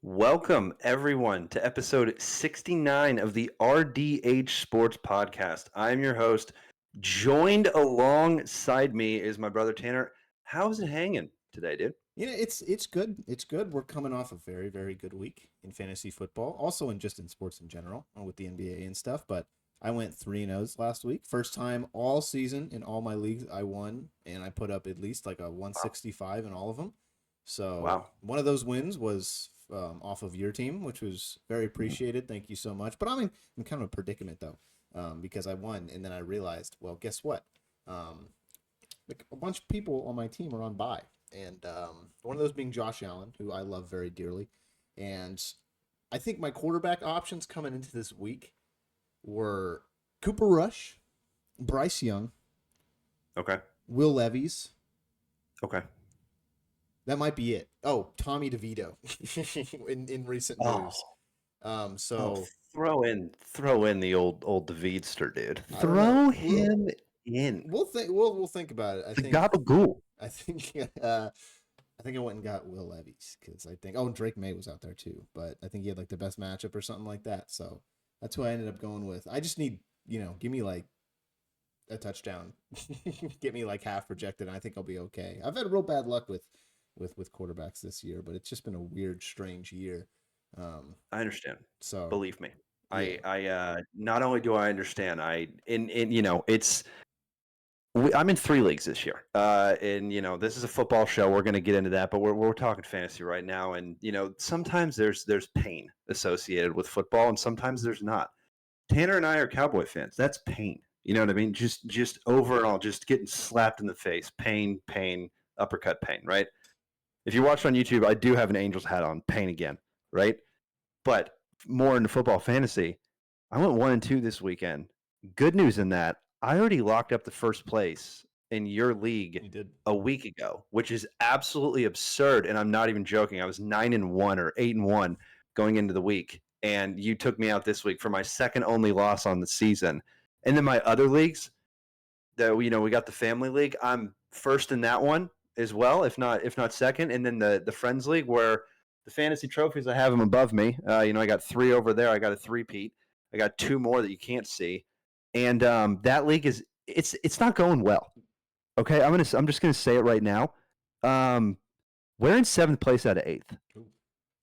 Welcome, everyone, to episode 69 of the RDH Sports Podcast. I'm your host. Joined alongside me is my brother Tanner. How's it hanging today, dude? It's good. It's good. We're coming off a very, very good week in fantasy football, also in sports in general, with the NBA and stuff. But I went 3-0 last week. First time all season in all my leagues I won, and I put up at least like a 165 in all of them. So Wow. one of those wins was off of your team, which was very appreciated. Thank you so much. But I'm kind of a predicament though, because I won, and then I realized, well, guess what? Like a bunch of people on my team are on bye, and one of those being Josh Allen, who I love very dearly. And I think my quarterback options coming into this week were Cooper Rush, Bryce Young, Okay. Will Levis. Okay. That might be it. Oh, Tommy DeVito in recent Oh, news. oh, So throw in the old Davidster, dude. I don't know. Throw him in. We'll think about it. The gabagool. I think I think I went and got Will Levis because I think Drake May was out there too, but I think he had like the best matchup or something like that. So that's who I ended up going with. I just need give me like a touchdown, get me like half projected, and I think I'll be okay. I've had real bad luck with quarterbacks this year, but it's just been a weird, strange year. I understand. So Believe me. yeah, I not only do I understand, I'm in 3 leagues this year, and this is a football show. We're going to get into that, but we're talking fantasy right now, and sometimes there's pain associated with football, and sometimes there's not. Tanner and I are Cowboy fans. That's pain. You know what I mean? Just overall, just getting slapped in the face, pain, uppercut pain. Right? If you watch on YouTube, I do have an Angels hat on, pain again. Right? But more into football fantasy, I went 1-2 this weekend. Good news in that I already locked up the first place in your league you did. a week ago, which is absolutely absurd. And I'm not even joking. I was 9-1 or 8-1 going into the week, and you took me out this week for my second only loss on the season. And then my other leagues, that we got the family league. I'm first in that one as well, if not second. And then the friends league, where the fantasy trophies, I have them above me. I got 3 over there. I got a 3-peat. I got 2 more that you can't see, and that league it's not going well. Okay, I'm just gonna say it right now. We're in 7th place out of 8th, Ooh.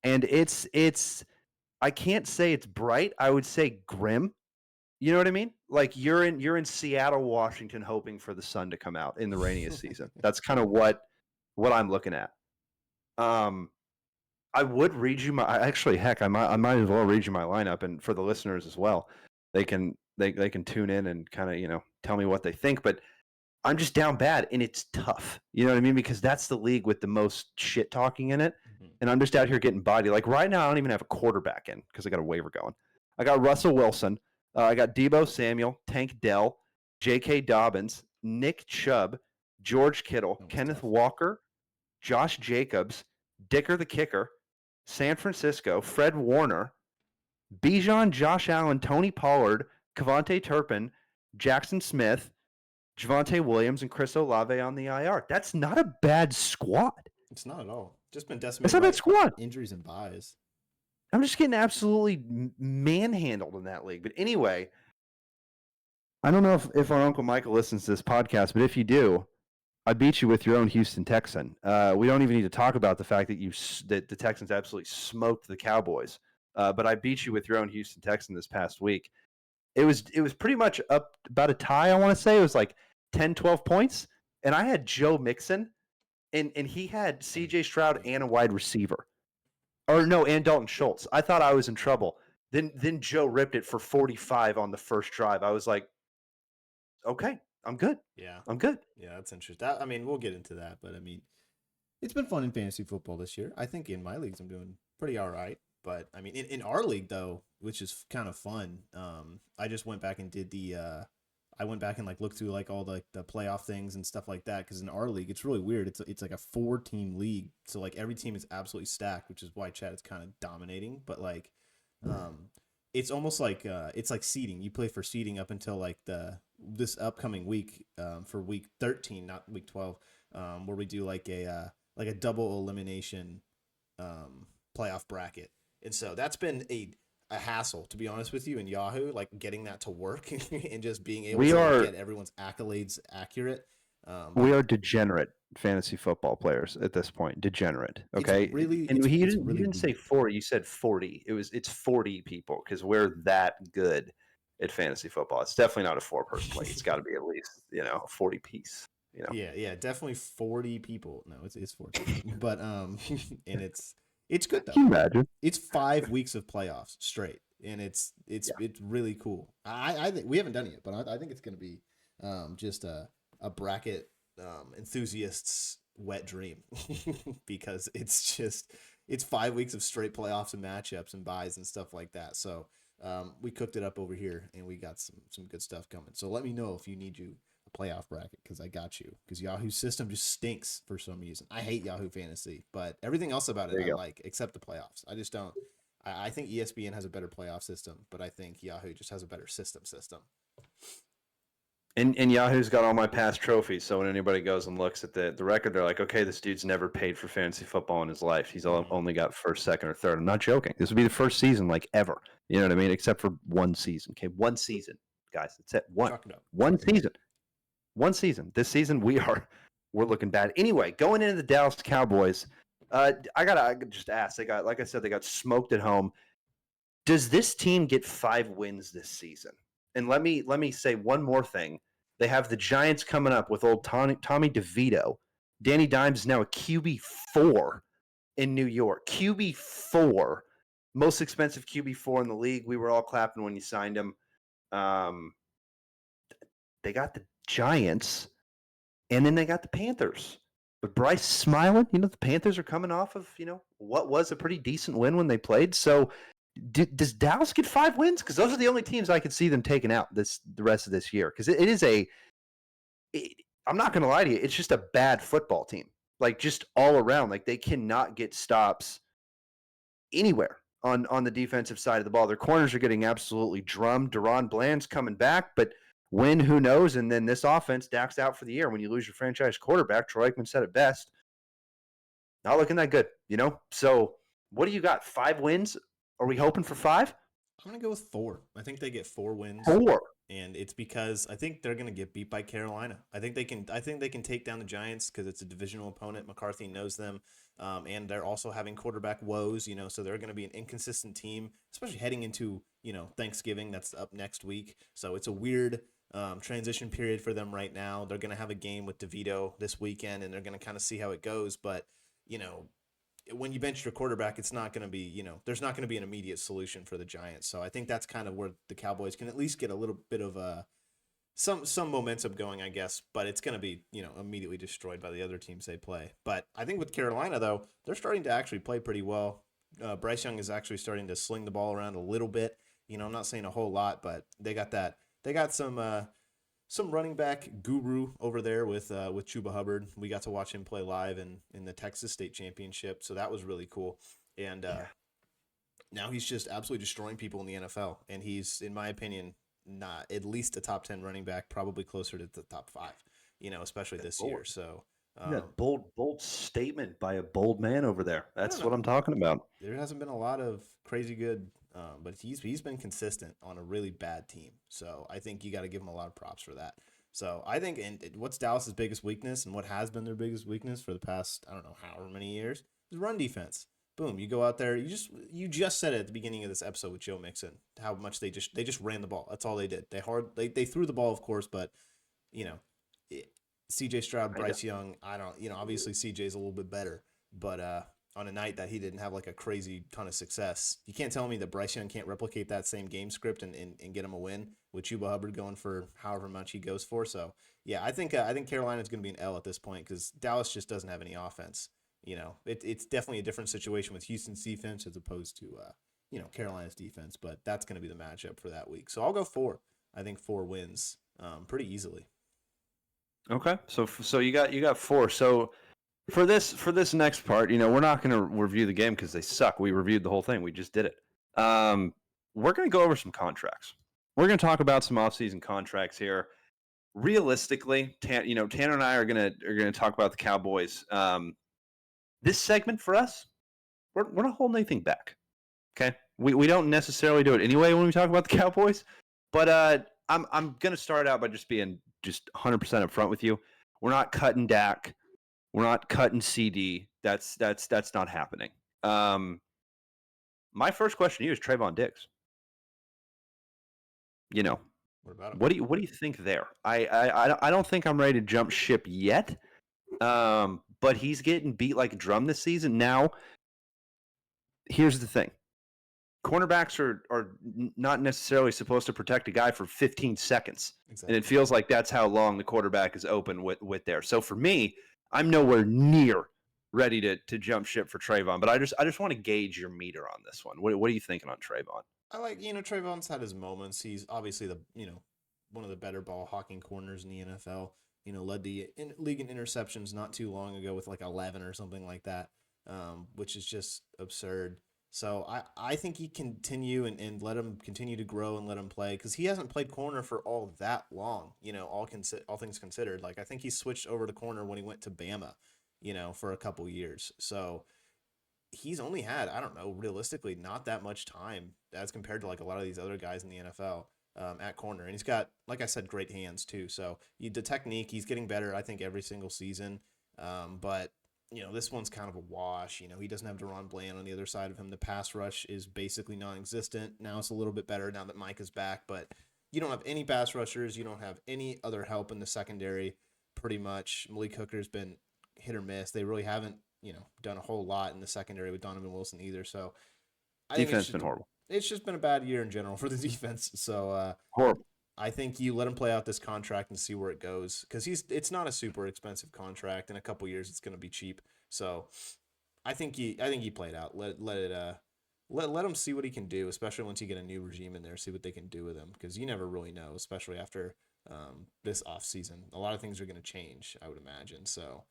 and it's I can't say it's bright. I would say grim. You know what I mean? Like you're in Seattle, Washington, hoping for the sun to come out in the rainiest season. That's kind of what I'm looking at. Um, I would read you my actually heck, I might as well read you my lineup, and for the listeners as well, they can tune in and kind of tell me what they think. But I'm just down bad, and it's tough. You know what I mean? Because that's the league with the most shit talking in it, and I'm just out here getting body. Like right now, I don't even have a quarterback in because I got a waiver going. I got Russell Wilson. I got Deebo Samuel, Tank Dell, J.K. Dobbins, Nick Chubb, George Kittle, That was Kenneth tough. Walker, Josh Jacobs, Dicker the kicker, San Francisco, Fred Warner, Bijan, Josh Allen, Tony Pollard, Kavonte Turpin, Jackson Smith, Javonte Williams, and Chris Olave on the IR. That's not a bad squad. It's not at all. Just been That's decimated not a bad by squad. injuries and buys. I'm just getting absolutely manhandled in that league. But anyway, I don't know if our Uncle Michael listens to this podcast, but if you do, I beat you with your own Houston Texan. We don't even need to talk about the fact that the Texans absolutely smoked the Cowboys. But I beat you with your own Houston Texan this past week. It was pretty much up about a tie, I want to say. It was like 10, 12 points. And I had Joe Mixon, and he had CJ Stroud and a wide receiver. Or no, and Dalton Schultz. I thought I was in trouble. Then Joe ripped it for 45 on the first drive. I was like, okay, I'm good. Yeah. I'm good. Yeah, that's interesting. I mean, we'll get into that, but I mean, it's been fun in fantasy football this year. I think in my leagues I'm doing pretty all right. But I mean, in our league though, which is kind of fun, I just went back and did I went back and like looked through like all the playoff things and stuff like that. Because in our league, it's really weird. It's like a 4-team league, so like every team is absolutely stacked, which is why Chad is kind of dominating. But like, it's almost like it's like seeding. You play for seeding up until like this upcoming week for week 13, not week 12, where we do like a double elimination playoff bracket. And so that's been a hassle, to be honest with you, in Yahoo, like getting that to work and just being able We to like are get everyone's accolades accurate. we are degenerate fantasy football players at this point. Degenerate, okay? And you it's didn't really say weird. 40, you said 40. It's 40 people because we're that good at fantasy football. It's definitely not a 4-person league. It's got to be at least, a 40 piece, Yeah, definitely 40 people. No, it's 40. But and it's good Can though. you imagine? It's 5 weeks of playoffs straight, and it's really cool. I think we haven't done it yet, but I think it's going to be just a bracket enthusiasts wet dream because it's 5 weeks of straight playoffs and matchups and buys and stuff like that. So we cooked it up over here, and we got some good stuff coming. So let me know if you need a playoff bracket because I got you. Because Yahoo's system just stinks for some reason. I hate Yahoo Fantasy, but everything else about it There I you go. like except the playoffs. I just don't. I think ESPN has a better playoff system, but I think Yahoo just has a better system. And Yahoo's got all my past trophies, so when anybody goes and looks at the record, they're like, okay, this dude's never paid for fantasy football in his life. He's only got first, second, or third. I'm not joking. This would be the first season like ever. You know what I mean? Except for one season. Okay, one season, guys. It's it. Chalk it up. One season. One season. This season we're looking bad. Anyway, going into the Dallas Cowboys, I gotta just ask. They got, like I said, they got smoked at home. Does this team get 5 wins this season? And let me say one more thing. They have the Giants coming up with old Tommy DeVito. Danny Dimes is now a QB4 in New York. QB4, most expensive QB4 in the league. We were all clapping when you signed him. They got the Giants, and then they got the Panthers. But Bryce smiling, the Panthers are coming off of, what was a pretty decent win when they played. So does Dallas get 5 wins? Because those are the only teams I could see them taking out the rest of this year. Because it is I'm not going to lie to you, it's just a bad football team. Like just all around, like they cannot get stops anywhere on the defensive side of the ball. Their corners are getting absolutely drummed. Deron Bland's coming back, but when, who knows? And then this offense, Dak's out for the year. When you lose your franchise quarterback, Troy Aikman said it best. Not looking that good, So what do you got? 5 wins? Are we hoping for 5? I'm gonna go with 4. I think they get 4 wins. 4. And it's because I think they're going to get beat by Carolina. I think they can take down the Giants because it's a divisional opponent. McCarthy knows them, and they're also having quarterback woes. So they're going to be an inconsistent team, especially heading into Thanksgiving. That's up next week, so it's a weird transition period for them right now. They're going to have a game with DeVito this weekend, and they're going to kind of see how it goes. But when you bench your quarterback, it's not going to be, there's not going to be an immediate solution for the Giants. So I think that's kind of where the Cowboys can at least get a little bit of some momentum going, I guess. But it's going to be, immediately destroyed by the other teams they play. But I think with Carolina, though, they're starting to actually play pretty well. Bryce Young is actually starting to sling the ball around a little bit. I'm not saying a whole lot, but they got that. They got some running back guru over there with Chuba Hubbard. We got to watch him play live in the Texas State Championship, so that was really cool. And now he's just absolutely destroying people in the NFL, and he's, in my opinion, not at least a top 10 running back, probably closer to the top 5. Especially this year. So bold statement by a bold man over there. That's what I'm talking about. There hasn't been a lot of crazy good, but he's been consistent on a really bad team. So I think you got to give him a lot of props for that. So I think, and what's Dallas's biggest weakness, and what has been their biggest weakness for the past, I don't know, however many years, is run defense. Boom, you go out there. You just said it at the beginning of this episode with Joe Mixon how much they just ran the ball. That's all they did. They threw the ball, of course, but C.J. Stroud, Bryce Young, obviously C.J.'s a little bit better, but on a night that he didn't have like a crazy ton of success, you can't tell me that Bryce Young can't replicate that same game script and get him a win with Chuba Hubbard going for however much he goes for. So yeah, I think Carolina's going to be an L at this point because Dallas just doesn't have any offense. It's definitely a different situation with Houston's defense as opposed to Carolina's defense, but that's going to be the matchup for that week. So I'll go 4. I think 4 wins pretty easily. Okay, so you got 4. So for this next part, we're not going to review the game because they suck. We reviewed the whole thing. We just did it. We're going to go over some contracts. We're going to talk about some offseason contracts here. Realistically, Tanner and I are going to talk about the Cowboys. This segment for us, we're not holding anything back. Okay, we don't necessarily do it anyway when we talk about the Cowboys, but I'm gonna start out by just being just 100% upfront with you. We're not cutting Dak. We're not cutting CD. That's not happening. My first question to you is Trayvon Diggs. You know, What about him? what do you think there? I don't think I'm ready to jump ship yet. But he's getting beat like a drum this season. Now, here's the thing: cornerbacks are not necessarily supposed to protect a guy for 15 seconds, Exactly. and it feels like that's how long the quarterback is open with there. So for me, I'm nowhere near ready to jump ship for Trayvon. But I just want to gauge your meter on this one. What are you thinking on Trayvon? I like, Trayvon's had his moments. He's obviously one of the better ball hawking corners in the NFL. Led the league in interceptions not too long ago with like 11 or something like that, which is just absurd. So I think he continue and let him continue to grow and let him play because he hasn't played corner for all that long. All things considered, like I think he switched over to corner when he went to Bama, for a couple years. So he's only had, I don't know, realistically, not that much time as compared to like a lot of these other guys in the NFL at corner. And he's got, like I said, great hands too. So the technique, he's getting better, I think, every single season. But this one's kind of a wash. He doesn't have Deron Bland on the other side of him. The pass rush is basically non-existent. Now it's a little bit better now that Mike is back, but you don't have any pass rushers. You don't have any other help in the secondary. Pretty much, Malik Hooker's been hit or miss. They really haven't done a whole lot in the secondary with Donovan Wilson either. So I think Defense been horrible. it's just been a bad year in general for the defense. So Horrible. I think you let him play out this contract and see where it goes because it's not a super expensive contract. In a couple years, it's going to be cheap. So I think he played out. Let him see what he can do, especially once you get a new regime in there. See what they can do with him because you never really know, especially after this off season. A lot of things are going to change, I would imagine. So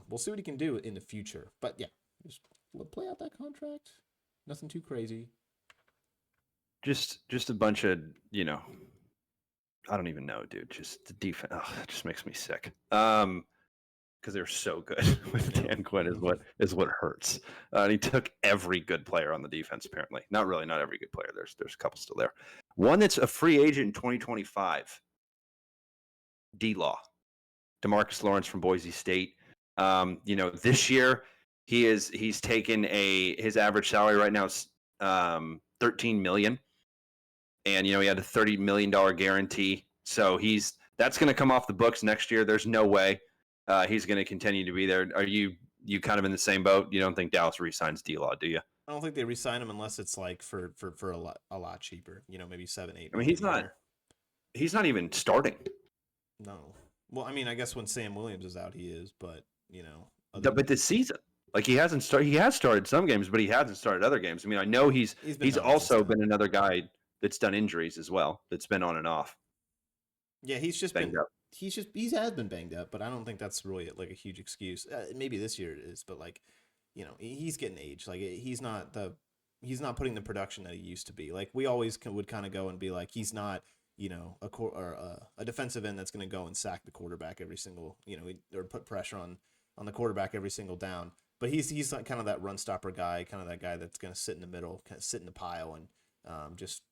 we'll see what he can do in the future. But yeah, just play out that contract. Nothing too crazy. Just a bunch of I don't even know, dude. Just the defense. It just makes me sick. Because they're so good with Dan Quinn is what hurts. And he took every good player on the defense. Apparently, not every good player. There's a couple still there. One that's a free agent in 2025. D-Law, DeMarcus Lawrence from Boise State. This year he's taken his average salary right now is $13 million. And he had a $30 million guarantee. So that's going to come off the books next year. There's no way he's going to continue to be there. Are you kind of in the same boat? You don't think Dallas re-signs D-Law, do you? I don't think they re-sign him unless it's like for a lot cheaper. Maybe 7-8 I mean, million. he's not even starting. No. Well, I mean, I guess when Sam Williams is out, he is, but But this season, like he has started some games, but he hasn't started other games. I mean, I know he's also been another guy that's done injuries as well. That's been on and off. Yeah, he's just banged up. He has been banged up, but I don't think that's really like a huge excuse. Maybe this year it is, but like, he's getting age. Like he's not putting the production that he used to be. Like we always would kind of go and be like, he's not a defensive end that's going to go and sack the quarterback every single or put pressure on the quarterback every single down. But he's like kind of that run stopper guy, kind of that guy that's going to sit in the middle, kind of sit in the pile, and just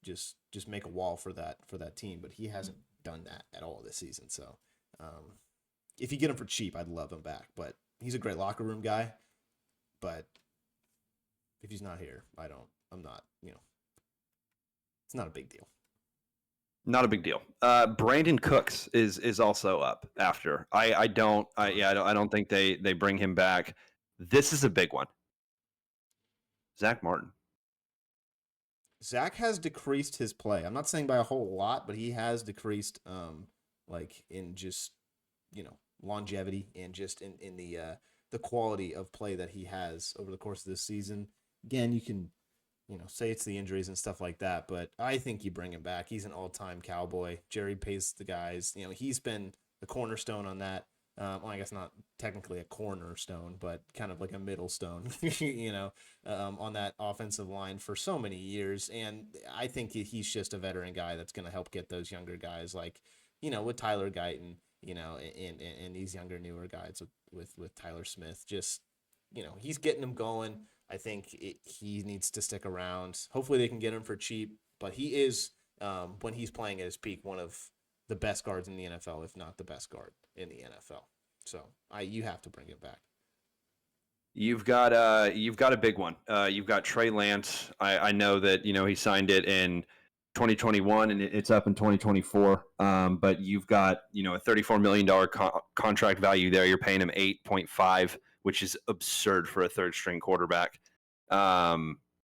make a wall for that team. But he hasn't done that at all this season. So if you get him for cheap, I'd love him back. But he's a great locker room guy. But if he's not here, I'm not. It's not a big deal. Not a big deal. Brandon Cooks is also up after. I don't think they bring him back. This is a big one. Zach Martin. Zach has decreased his play. I'm not saying by a whole lot, but he has decreased like in just longevity and just in the quality of play that he has over the course of this season. Again, you can say it's the injuries and stuff like that, but I think you bring him back. He's an all-time Cowboy. Jerry pays the guys. He's been the cornerstone on that. Well, I guess not technically a cornerstone, but kind of like a middle stone, on that offensive line for so many years. And I think he's just a veteran guy that's going to help get those younger guys like, with Tyler Guyton, and these younger, newer guys with Tyler Smith. Just, he's getting them going. I think he needs to stick around. Hopefully, they can get him for cheap. But he is, when he's playing at his peak, one of the best guards in the NFL, if not the best guard in the NFL. So you have to bring him back. You've got a big one. You've got Trey Lance. I know that he signed it in 2021 and it's up in 2024. But you've got a $34 million contract value there. You're paying him 8.5, which is absurd for a third string quarterback. And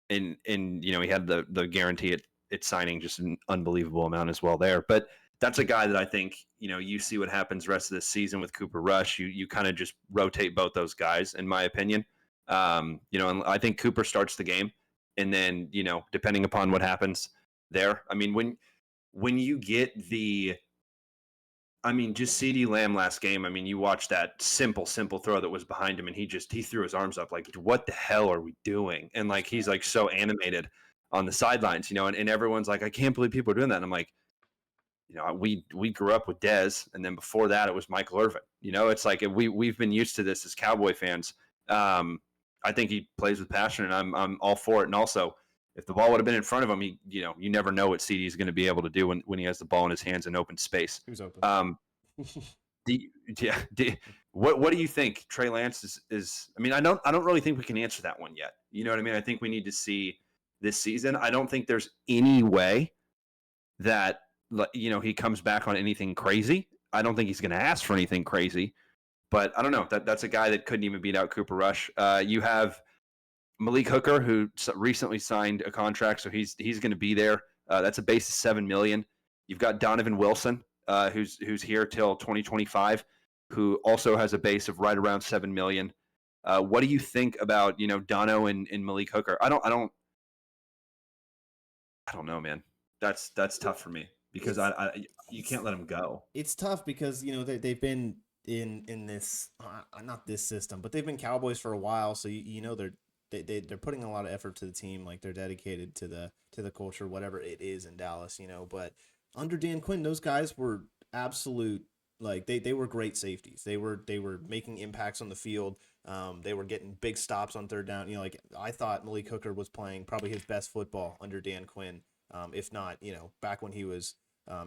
he had the guarantee at signing, just an unbelievable amount as well there. But that's a guy that I think, you see what happens the rest of this season with Cooper Rush. You kind of just rotate both those guys, in my opinion. And I think Cooper starts the game, and then, depending upon what happens there. I mean, when you get just CeeDee Lamb last game. I mean, you watch that simple throw that was behind him, and he threw his arms up like, what the hell are we doing? And like, he's like so animated on the sidelines, and everyone's like, I can't believe people are doing that. And I'm like, we grew up with Dez, and then before that it was Michael Irvin. It's like we've been used to this as Cowboy fans. I think he plays with passion, and I'm all for it. And also, if the ball would have been in front of him, you never know what CD is going to be able to do when he has the ball in his hands in open space. He was open. What do you think Trey Lance is? I mean, I don't really think we can answer that one yet. You know what I mean? I think we need to see this season. I don't think there's any way that he comes back on anything crazy. I don't think he's going to ask for anything crazy, but I don't know. That's a guy that couldn't even beat out Cooper Rush. You have Malik Hooker, who recently signed a contract, so he's going to be there. That's a base of $7 million. You've got Donovan Wilson, who's here till 2025, who also has a base of right around $7 million. What do you think about Dono and Malik Hooker? I don't know, man. That's tough for me because you can't let them go. It's tough because they've been in this not this system, but they've been Cowboys for a while, so they're putting a lot of effort to the team, like they're dedicated to the culture, whatever it is in Dallas, But under Dan Quinn, those guys were absolute, like they were great safeties. They were making impacts on the field. They were getting big stops on third down. Like I thought Malik Hooker was playing probably his best football under Dan Quinn. If not, back when he was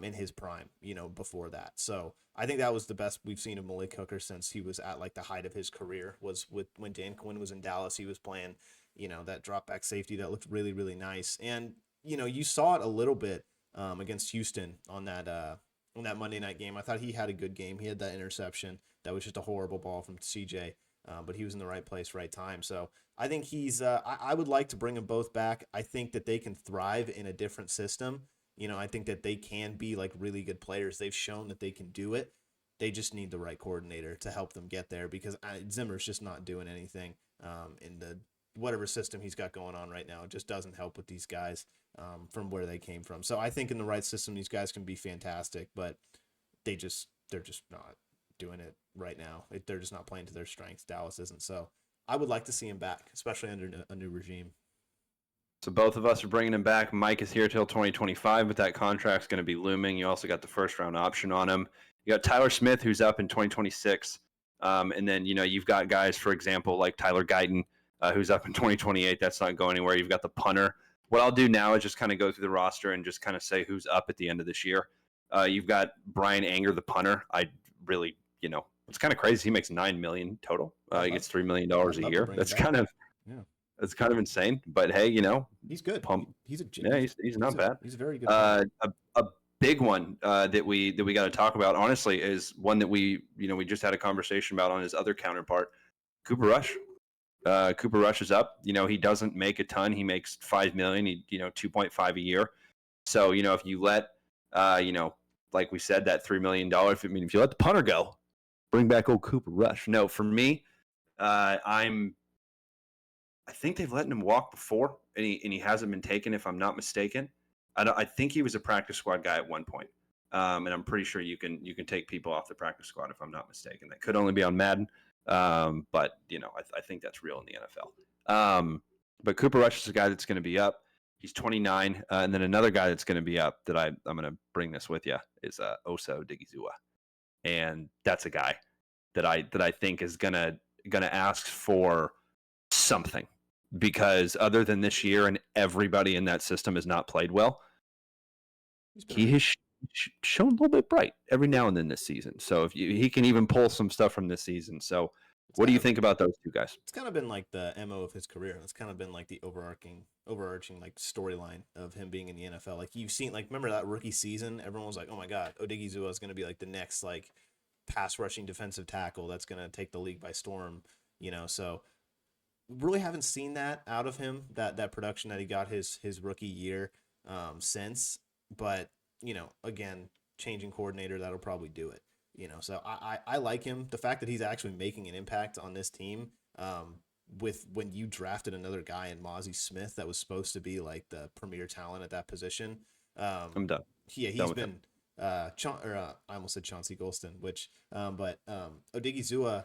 in his prime, before that. So I think that was the best we've seen of Malik Hooker since he was at like the height of his career, was when Dan Quinn was in Dallas. He was playing, that drop back safety that looked really, really nice. And, you saw it a little bit against Houston on that Monday night game. I thought he had a good game. He had that interception. That was just a horrible ball from CJ. But he was in the right place, right time. So I think he's. I would like to bring them both back. I think that they can thrive in a different system. I think that they can be like really good players. They've shown that they can do it. They just need the right coordinator to help them get there because Zimmer's just not doing anything in the whatever system he's got going on right now. It just doesn't help with these guys from where they came from. So I think in the right system, these guys can be fantastic, but they're just not doing it right now. They're just not playing to their strengths. Dallas isn't. So I would like to see him back, especially under a new regime. So both of us are bringing him back. Mike is here till 2025, but that contract's going to be looming. You also got the first round option on him. You got Tyler Smith, who's up in 2026. And then, you've got guys, for example, like Tyler Guyton, who's up in 2028. That's not going anywhere. You've got the punter. What I'll do now is just kind of go through the roster and just kind of say who's up at the end of this year. You've got Brian Anger, the punter. I really, it's kind of crazy. He makes $9 million total. He gets $3 million a year. That's kind of insane. But hey, he's good. He's not bad. He's a very good. A big one that we got to talk about, honestly, is one that we just had a conversation about on his other counterpart, Cooper Rush. Cooper Rush is up. He doesn't make a ton. He makes $5 million. 2.5 a year. So if you let like we said, that $3 million. If you let the punter go, bring back old Cooper Rush. No, for me, I think they've let him walk before, and he hasn't been taken, if I'm not mistaken. I think he was a practice squad guy at one point, and I'm pretty sure you can take people off the practice squad if I'm not mistaken. That could only be on Madden, but I think that's real in the NFL. But Cooper Rush is a guy that's going to be up. He's 29, and then another guy that's going to be up that I'm going to bring this with you is Oso Digizua, and that's a guy that I think is going to ask for something because other than this year and everybody in that system has not played well, he has shown a little bit bright every now and then this season. So he can even pull some stuff from this season. So what do you think about those two guys? It's kind of been like the MO of his career. It's kind of been like the overarching like storyline of him being in the NFL. Like you've seen, like remember that rookie season? Everyone was like, "Oh my God, Odigizua is going to be like the next like pass rushing defensive tackle that's going to take the league by storm." So really haven't seen that out of him. That production that he got his rookie year since. But again, changing coordinator, that'll probably do it. So I like him. The fact that he's actually making an impact on this team, with when you drafted another guy in Mozzie Smith that was supposed to be like the premier talent at that position. I'm done. Yeah, he's been I almost said Chauncey Golston, but Odigizua,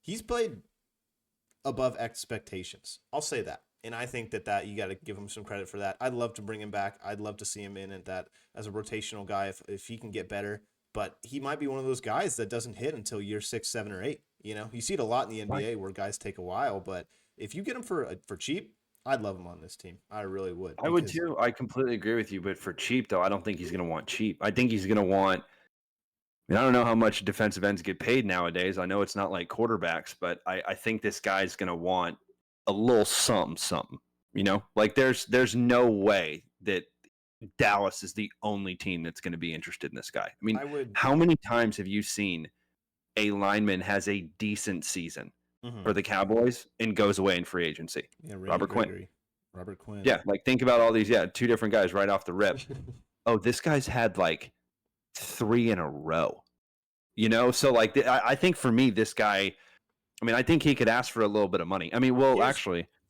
he's played above expectations. I'll say that. And I think that you got to give him some credit for that. I'd love to bring him back. I'd love to see him in at that as a rotational guy if he can get better. But he might be one of those guys that doesn't hit until year 6, 7, or 8. You see it a lot in the NBA where guys take a while. But if you get him for cheap, I'd love him on this team. I really would. I would too. I completely agree with you. But for cheap, though, I don't think he's going to want cheap. I think he's going to want. I don't know how much defensive ends get paid nowadays. I know it's not like quarterbacks, but I think this guy's going to want a little something. Like there's no way that Dallas is the only team that's going to be interested in this guy. I mean, how many times have you seen a lineman has a decent season for the Cowboys and goes away in free agency? Yeah, Robert Quinn. Yeah, like think about all these. Yeah, two different guys right off the rip. Oh, this guy's had like 3 in a row. So like I think for me, this guy. I mean, I think he could ask for a little bit of money. I mean,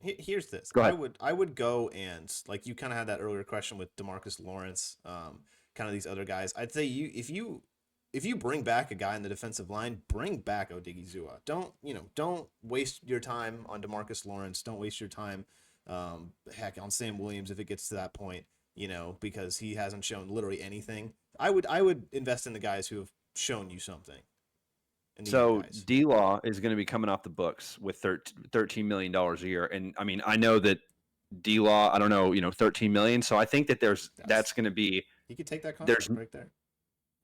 here's this. Go ahead. I would go and like you kind of had that earlier question with DeMarcus Lawrence, kind of these other guys. I'd say if you bring back a guy in the defensive line, bring back Odigizua. Don't waste your time on DeMarcus Lawrence. Don't waste your time, on Sam Williams if it gets to that point. Because he hasn't shown literally anything. I would invest in the guys who have shown you something. So D-Law is going to be coming off the books with $13 million a year. And I mean, I know that D-Law, I don't know, $13 million. So I think that that's going to be, he could take that contract right there.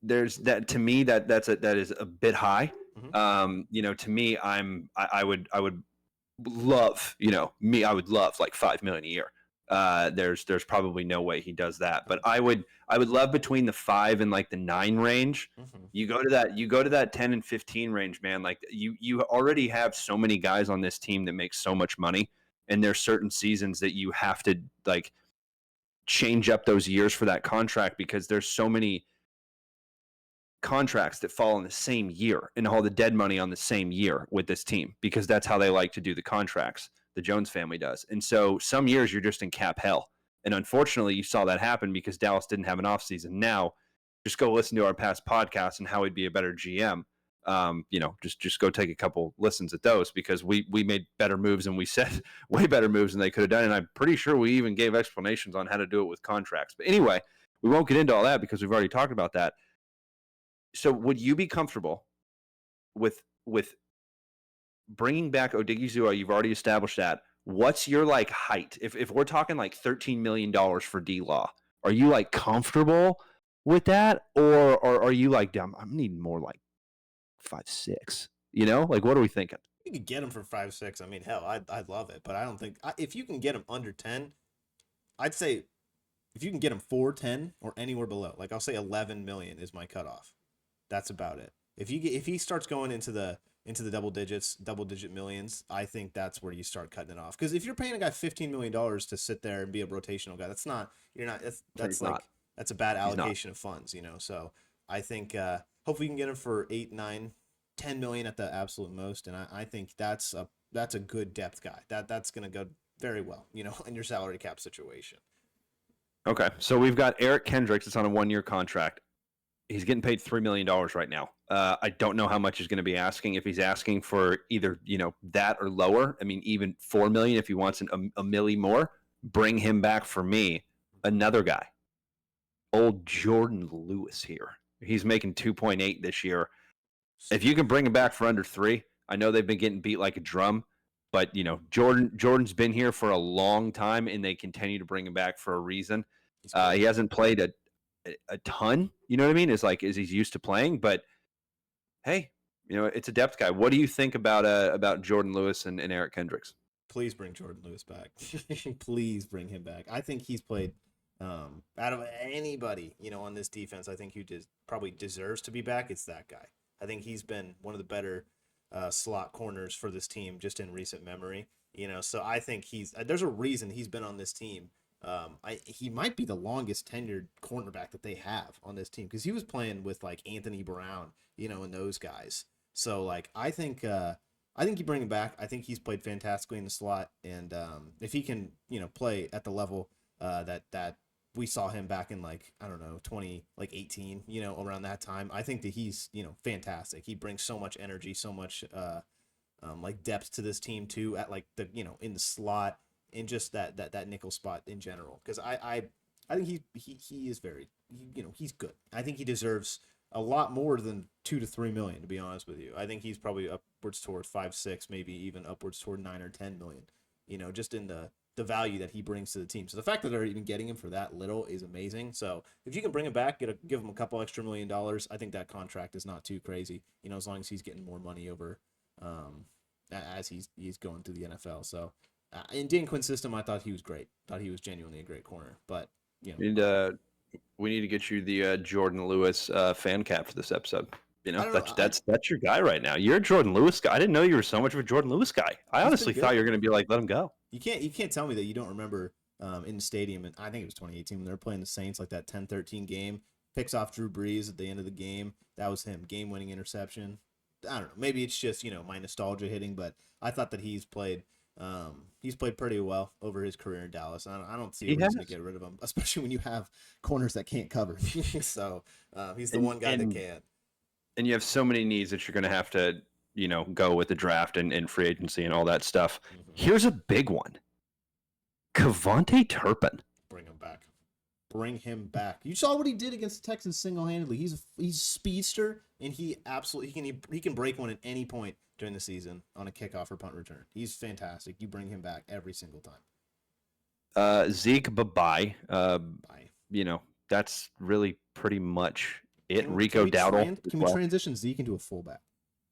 There's that to me, that is a bit high. Mm-hmm. To me, I would love, I would love like $5 million a year. There's probably no way he does that, but I would love between the 5 and like the 9 range. Mm-hmm. You go to that 10 and 15 range, man. Like you already have so many guys on this team that make so much money, and there's certain seasons that you have to like change up those years for that contract because there's so many contracts that fall in the same year and all the dead money on the same year with this team because that's how they like to do the contracts. The Jones family does. And so some years you're just in cap hell. And unfortunately, you saw that happen because Dallas didn't have an offseason. Now, just go listen to our past podcasts and how he'd be a better GM. Just go take a couple listens at those because we made better moves and we said way better moves than they could have done. And I'm pretty sure we even gave explanations on how to do it with contracts. But anyway, we won't get into all that because we've already talked about that. So would you be comfortable with bringing back Odigizua? You've already established that. What's your like height? If we're talking like $13 million for D-Law, are you like comfortable with that, or are you like, I'm needing more like 5'6"? Like what are we thinking? You could get him for 5'6". I mean, hell, I'd love it, but I don't think if you can get him under 10, I'd say if you can get him 4-10 or anywhere below, like I'll say 11 million is my cutoff. That's about it. If he starts going into the double digit millions, I think that's where you start cutting it off. Because if you're paying a guy $15 million to sit there and be a rotational guy, that's a bad allocation of funds, So I think hopefully you can get him for 8, 9, 10 million at the absolute most, and I think that's a good depth guy. That's gonna go very well, in your salary cap situation. Okay, so we've got Eric Kendricks. It's on a 1-year contract. He's getting paid $3 million right now. I don't know how much he's going to be asking. If he's asking for either that or lower, I mean even $4 million if he wants a milli more, bring him back for me. Another guy, old Jordan Lewis here. He's making 2.8 this year. If you can bring him back for under 3, I know they've been getting beat like a drum. But Jordan's been here for a long time, and they continue to bring him back for a reason. He hasn't played a ton. You know what I mean? As he's used to playing, but hey, it's a depth guy. What do you think about Jordan Lewis and Eric Kendricks? Please bring Jordan Lewis back. Please bring him back. I think he's played out of anybody, on this defense. I think who probably deserves to be back. It's that guy. I think he's been one of the better slot corners for this team just in recent memory. So I think there's a reason he's been on this team. He might be the longest tenured cornerback that they have on this team because he was playing with like Anthony Brown, and those guys. So I think you bring him back. I think he's played fantastically in the slot, and if he can, play at the level that we saw him back in 2018, around that time, I think that he's fantastic. He brings so much energy, so much depth to this team too, at in the slot and just that nickel spot in general. Because I think he is he's good. I think he deserves a lot more than $2 to $3 million, to be honest with you. I think he's probably upwards toward 5, 6, maybe even upwards toward 9 or 10 million. Just in the value that he brings to the team. So the fact that they're even getting him for that little is amazing. So if you can bring him back, give him a couple extra $1 million, I think that contract is not too crazy. As long as he's getting more money over as he's going through the NFL. So in Dan Quinn's system, I thought he was great. Thought he was genuinely a great corner. But And we need to get you the Jordan Lewis fan cap for this episode. That's your guy right now. You're a Jordan Lewis guy. I didn't know you were so much of a Jordan Lewis guy. I honestly thought you were going to be like, let him go. You can't tell me that you don't remember in the stadium, and I think it was 2018 when they were playing the Saints, like that 10-13 game, picks off Drew Brees at the end of the game. That was him, game-winning interception. I don't know. Maybe it's just my nostalgia hitting, but I thought that he's played pretty well over his career in Dallas. I don't see a reason to get rid of him, especially when you have corners that can't cover. So he's the one guy that can. And you have so many needs that you're going to have to, go with the draft and free agency and all that stuff. Mm-hmm. Here's a big one. Kevontae Turpin. Bring him back. Bring him back. You saw what he did against the Texans single-handedly. He's a speedster, and he can break one at any point during the season on a kickoff or punt return. He's fantastic. You bring him back every single time. Zeke, bye-bye. Bye. That's really pretty much it. Rico Dowdle. Can we transition Zeke into a fullback?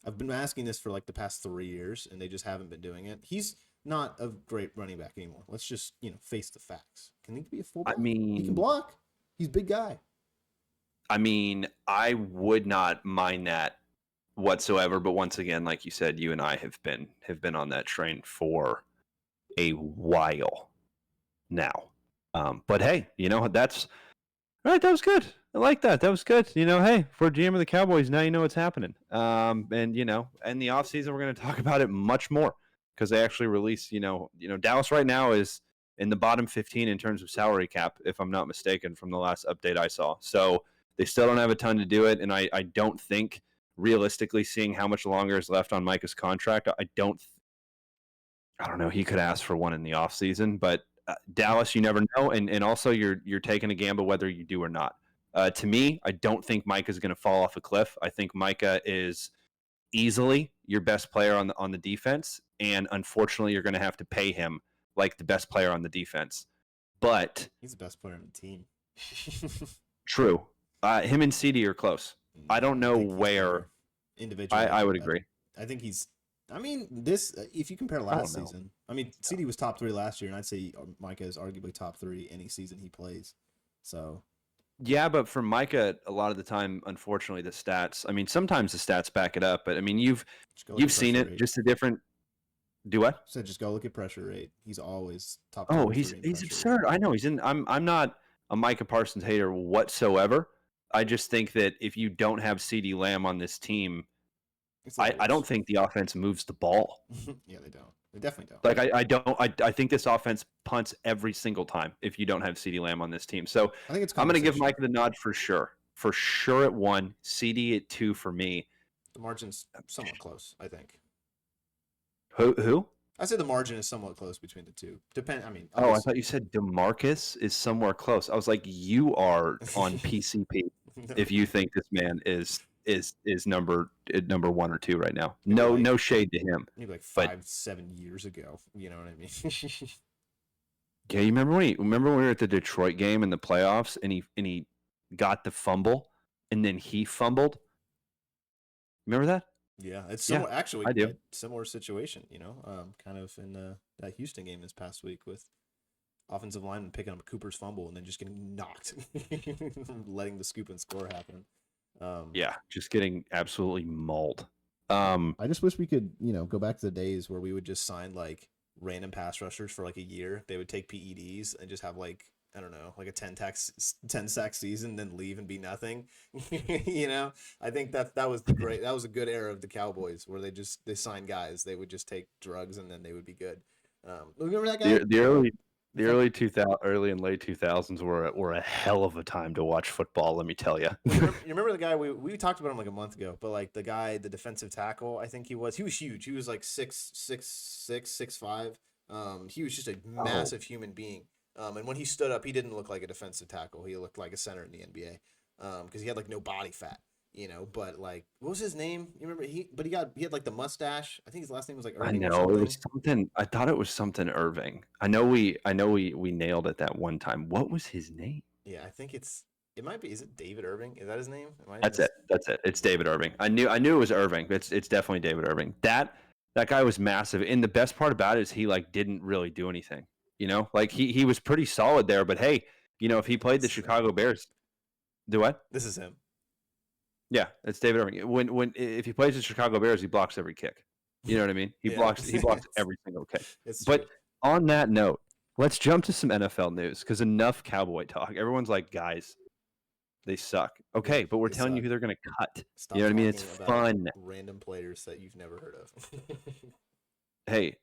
I've been asking this for the past 3 years, and they just haven't been doing it. He's not a great running back anymore. Let's just face the facts. Can he be a fullback? He can block. He's a big guy. I would not mind that whatsoever. But once again, like you said, you and I have been on that train for a while now. But hey, that's all right. That was good. I like that. That was good. Hey, for GM of the Cowboys, now you know what's happening. And in the offseason, we're going to talk about it much more because they actually released, Dallas right now is in the bottom 15 in terms of salary cap, if I'm not mistaken, from the last update I saw. So they still don't have a ton to do it. And I don't think, realistically, seeing how much longer is left on Micah's contract, I don't know. He could ask for one in the offseason, but Dallas, you never know. And also you're taking a gamble whether you do or not. To me, I don't think Micah's going to fall off a cliff. I think Micah is easily your best player on the defense, and unfortunately, you're going to have to pay him like the best player on the defense. But he's the best player on the team. True. Him and CD are close. I don't know where. Individually, I would agree. I think he's. This if you compare last season, CD was top 3 last year, and I'd say Micah is arguably top 3 any season he plays. So. Yeah, but for Micah, a lot of the time, unfortunately, the stats. Sometimes the stats back it up, but you've seen it. Rate. Just a different. Do what? So just go look at pressure rate. He's always top. Oh, he's absurd. Rate. I know he's in. I'm not a Micah Parsons hater whatsoever. I just think that if you don't have CeeDee Lamb on this team, I don't think the offense moves the ball. Yeah, they don't. They definitely don't. I think this offense punts every single time if you don't have CeeDee Lamb on this team. So I think I'm going to give Micah the nod for sure. For sure at 1, CD at 2 for me. The margin's somewhat close, I think. Who? I said the margin is somewhat close between the two. I thought you said DeMarcus is somewhere close. I was like, you are on PCP if you think this man is is number 1 or 2 right now. Maybe like No shade to him, maybe like but 5-7 years ago. You know what I mean? yeah, you remember when we were at the Detroit game in the playoffs and he got the fumble and then he fumbled? Remember that? Yeah, it's Yeah, similar. Actually, I do. a similar situation. Kind of in that Houston game this past week with offensive lineman picking up Cooper's fumble and then just getting knocked, letting the scoop and score happen. Yeah, just getting absolutely mauled. I just wish we could, go back to the days where we would just sign like random pass rushers for like a year. They would take PEDs and just have like, I don't know, like a 10 sack season, then leave and be nothing. I think that was that was a good era of the Cowboys where they signed guys. They would just take drugs and then they would be good. Remember that guy? Early and late 2000s were a hell of a time to watch football, let me tell you. Well, you remember the guy we talked about him like a month ago, but like the guy, the defensive tackle, I think he was huge. He was like 6'5". He was just a massive human being. And when he stood up, he didn't look like a defensive tackle. He looked like a center in the NBA. Because he had like no body fat, But like, what was his name? You remember he had like the mustache. I think his last name was like Irving I or know it something. was something. I thought it was something Irving. I know we nailed it that one time. What was his name? Yeah, I think it might be. Is it David Irving? Is that his name? That's it. It's David Irving. I knew it was Irving. It's definitely David Irving. That guy was massive. And the best part about it is he like didn't really do anything. Like he was pretty solid there. But hey, if he played the Chicago Bears, do what? This is him. Yeah, it's David Irving. When if he plays the Chicago Bears, he blocks every kick. You know what I mean? He blocks every single kick. It's But true. on that note, let's jump to some NFL news because enough Cowboy talk. Everyone's like, guys, they suck. Okay, Yeah, but we're they telling you suck. who they're going to cut. Stop You know what I mean? talking It's about fun. random players that you've never heard of. Hey,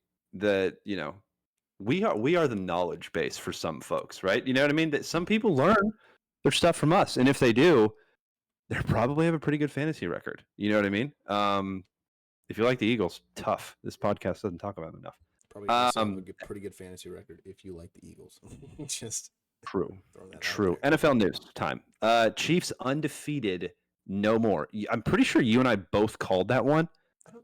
we are the knowledge base for some folks, right? You know what I mean? That some people learn their stuff from us, and if they do, they probably have a pretty good fantasy record. You know what I mean? If you like the Eagles, tough. This podcast doesn't talk about them enough. Probably also have a pretty good fantasy record if you like the Eagles. Just True. throwing that True. out there. NFL news time. Chiefs undefeated, no more. I'm pretty sure you and I both called that one.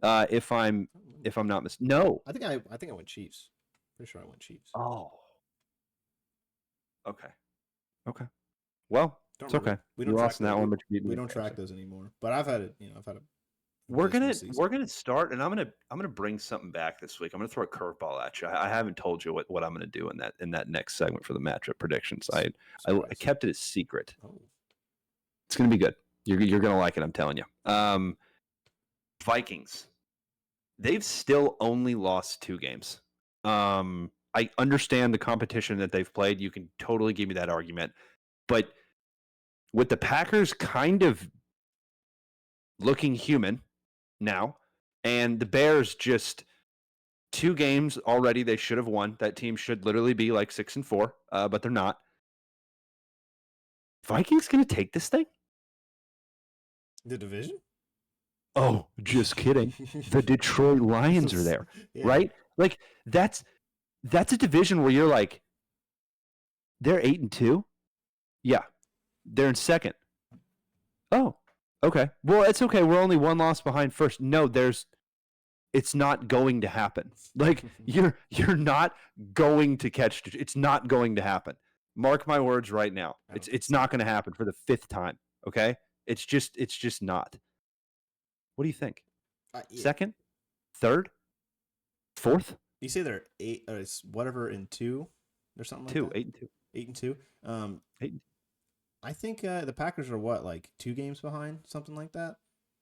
If I'm not mistaken. No. I think I went Chiefs. Pretty sure I went Chiefs. Oh. Okay. Well, it's okay. We You don't lost track in that one, but you beat me. we don't track those anymore. But I've had it. I've had a. We're gonna start, and I'm gonna bring something back this week. I'm gonna throw a curveball at you. I haven't told you what I'm gonna do in that next segment for the matchup predictions. I kept it a secret. Oh. It's gonna be good. You're gonna like it. I'm telling you. Vikings. They've still only lost 2 games. I understand the competition that they've played. You can totally give me that argument, but with the Packers kind of looking human now, and the Bears just 2 games already they should have won. That team should literally be like 6-4, but they're not. Vikings gonna take this thing? The division? Oh, just kidding. The Detroit Lions are there, right? Like that's a division where you're like, they're 8-2. Yeah, they're in second. Oh, okay. Well, it's okay. We're only 1 loss behind first. No, it's not going to happen. Like you're not going to catch. It's not going to happen. Mark my words right now. It's not going to happen for the 5th time. Okay, it's just not. What do you think? Yeah. Second, third, fourth? You say they're 8 or whatever in 2 or something like 2, that. 8-2. 8-2. 8. I think the Packers are what, like 2 games behind, something like that.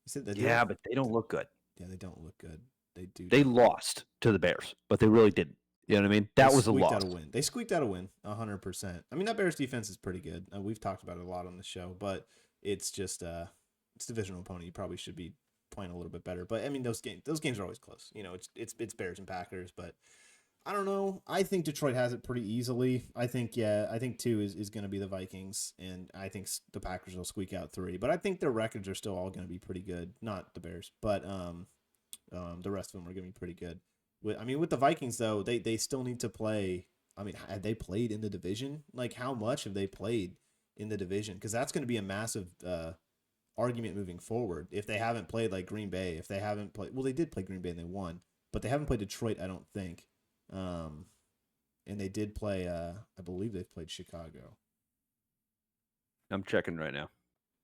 You said that. Yeah, but they don't look good. Yeah, they don't look good. They do. They lost to the Bears, but they really didn't. You know what I mean? That was a loss. They squeaked out a win, 100%. I mean, that Bears defense is pretty good. We've talked about it a lot on the show, but it's just it's a divisional opponent. You probably should be playing a little bit better. But I mean, those games are always close. It's Bears and Packers, but I don't know. I think Detroit has it pretty easily. I think 2 is going to be the Vikings, and I think the Packers will squeak out 3. But I think their records are still all going to be pretty good. Not the Bears, but the rest of them are going to be pretty good. With the Vikings though, they still need to play. I mean, have they played in the division? Like, how much have they played in the division? Because that's going to be a massive argument moving forward. If they haven't played like Green Bay, if they haven't played, well, they did play Green Bay and they won, but they haven't played Detroit, I don't think. And they did play. I believe they've played Chicago. I'm checking right now.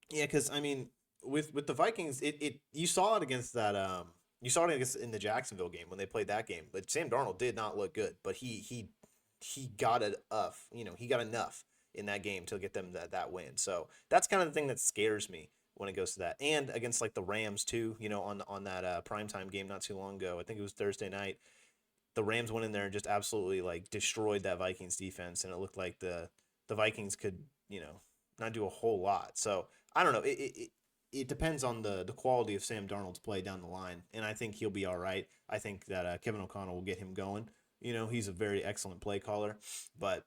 Yeah, because I mean, with the Vikings, it you saw it against that. You saw it against in the Jacksonville game when they played that game. But Sam Darnold did not look good, but he got it enough. He got enough in that game to get them that win. So that's kind of the thing that scares me when it goes to that. And against like the Rams too, on that primetime game not too long ago. I think it was Thursday night. The Rams went in there and just absolutely like destroyed that Vikings defense, and it looked like the Vikings could not do a whole lot. So I don't know. It depends on the quality of Sam Darnold's play down the line, and I think he'll be all right. I think that Kevin O'Connell will get him going. He's a very excellent play caller, but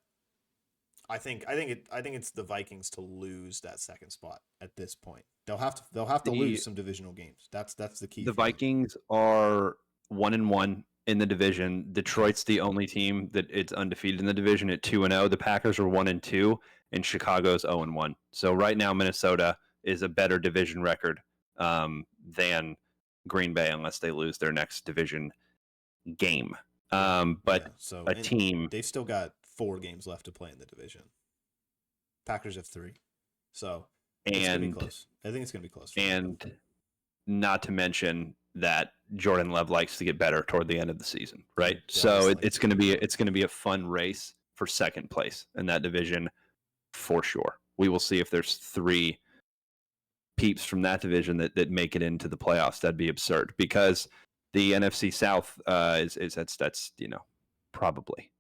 I think it's the Vikings to lose that second spot at this point. They'll have to lose some divisional games. That's the key. The Vikings are 1-1 in the division. Detroit's the only team that it's undefeated in the division at 2-0. The Packers are 1-2, and Chicago's 0-1. So right now, Minnesota is a better division record than Green Bay, unless they lose their next division game. So team, they've still got 4 games left to play in the division. Packers have 3, so it's gonna be close. I think it's gonna be close. And not to mention that Jordan Love likes to get better toward the end of the season, right? So it's going to be a fun race for second place in that division for sure. We will see if there's 3 peeps from that division that make it into the playoffs. That'd be absurd because the NFC South is that's probably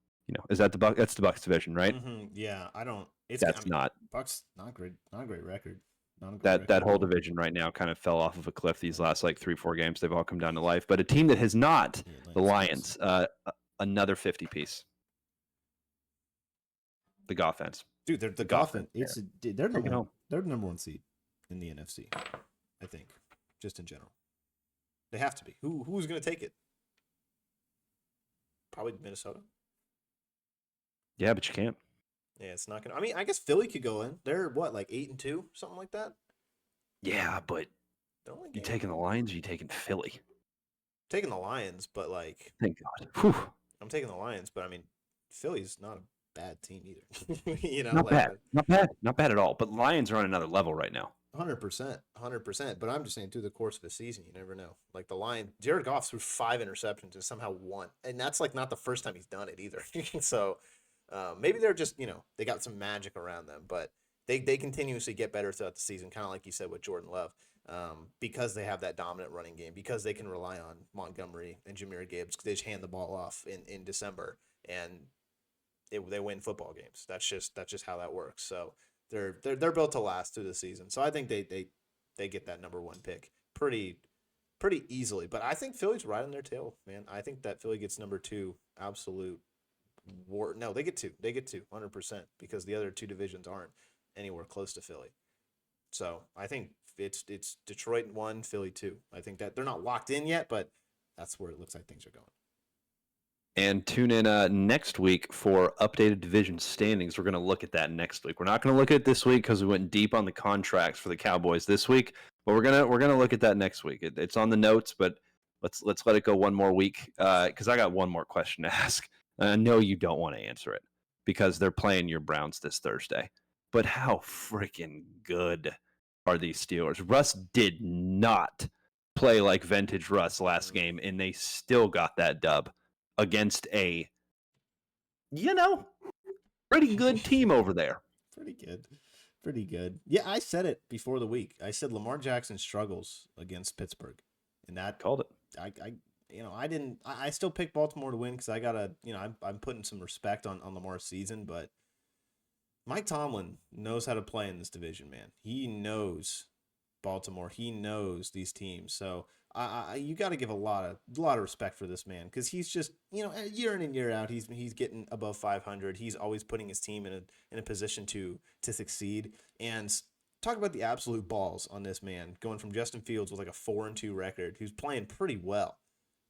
is that that's the Bucs division, right? Mm-hmm. Yeah, I don't. Bucs not great record. That whole division right now kind of fell off of a cliff these last like 3-4 games. They've all come down to life. But a team that has not, the Lions, another 50 piece. The Goffens. Dude, they're the Goffens. They're the number 1 seed in the NFC. I think, just in general, they have to be. Who's going to take it? Probably Minnesota. Yeah, but you can't. Yeah, it's not gonna. I mean, I guess Philly could go in. They're what, like 8-2, something like that. Yeah, but you taking the Lions? Or you taking Philly? Taking the Lions, but like, thank God. Whew. I'm taking the Lions, but I mean, Philly's not a bad team either. Not bad at all. But Lions are on another level right now. 100%. But I'm just saying, through the course of the season, you never know. Like the Lions, Jared Goff threw 5 interceptions and somehow won, and that's like not the first time he's done it either. So. Maybe they're just, they got some magic around them, but they continuously get better throughout the season, kind of like you said with Jordan Love, because they have that dominant running game, because they can rely on Montgomery and Jahmyr Gibbs. They just hand the ball off in December, and they win football games. That's just how that works. So they're built to last through the season. So I think they get that number 1 pick pretty easily. But I think Philly's right on their tail, man. I think that Philly gets number 2, absolute. No, they get 2. They get 2, 100%, because the other 2 divisions aren't anywhere close to Philly. So I think it's Detroit 1, Philly 2. I think that they're not locked in yet, but that's where it looks like things are going. And tune in next week for updated division standings. We're going to look at that next week. We're not going to look at it this week because we went deep on the contracts for the Cowboys this week, but we're gonna look at that next week. It's on the notes, but let's let it go one more week because I got one more question to ask. I know you don't want to answer it because they're playing your Browns this Thursday. But how freaking good are these Steelers? Russ did not play like vintage Russ last game, and they still got that dub against a, pretty good team over there. Pretty good. Yeah, I said it before the week. I said Lamar Jackson struggles against Pittsburgh, and that called it. I still picked Baltimore to win because I gotta, I'm putting some respect on Lamar's season, but Mike Tomlin knows how to play in this division, man. He knows Baltimore. He knows these teams. So you got to give a lot of respect for this man because he's just, year in and year out, he's getting above 500. He's always putting his team in a position to succeed. And talk about the absolute balls on this man, going from Justin Fields with like a 4-2 record, who's playing pretty well,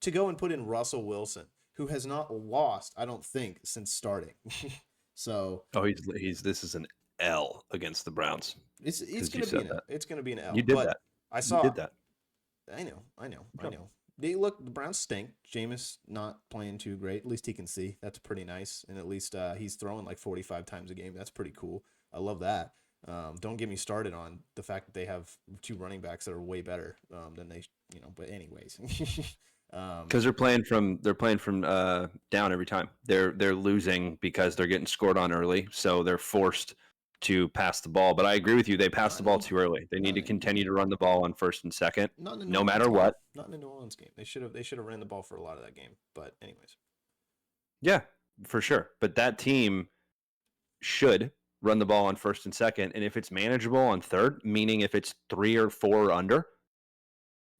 to go and put in Russell Wilson, who has not lost, I don't think, since starting. So this is an L against the Browns. It's 'Cause going you to be said an L. that. It's going to be an L. You did But that. I You saw. did that. I know. I Yep. know. The Browns stink. Jameis not playing too great. At least he can see. That's pretty nice. And at least he's throwing like 45 times a game. That's pretty cool. I love that. Don't get me started on the fact that they have two running backs that are way better than they, But anyways, Because they're playing from down every time. They're losing because they're getting scored on early, so they're forced to pass the ball. But I agree with you; they pass the ball too early. They need to continue to run the ball on first and second, not in the New no Orleans matter game. what. Not in the New Orleans game. They should have ran the ball for a lot of that game. But anyways, Yeah, for sure. But that team should run the ball on first and second, and if it's manageable on third, meaning if it's 3 or 4 or under,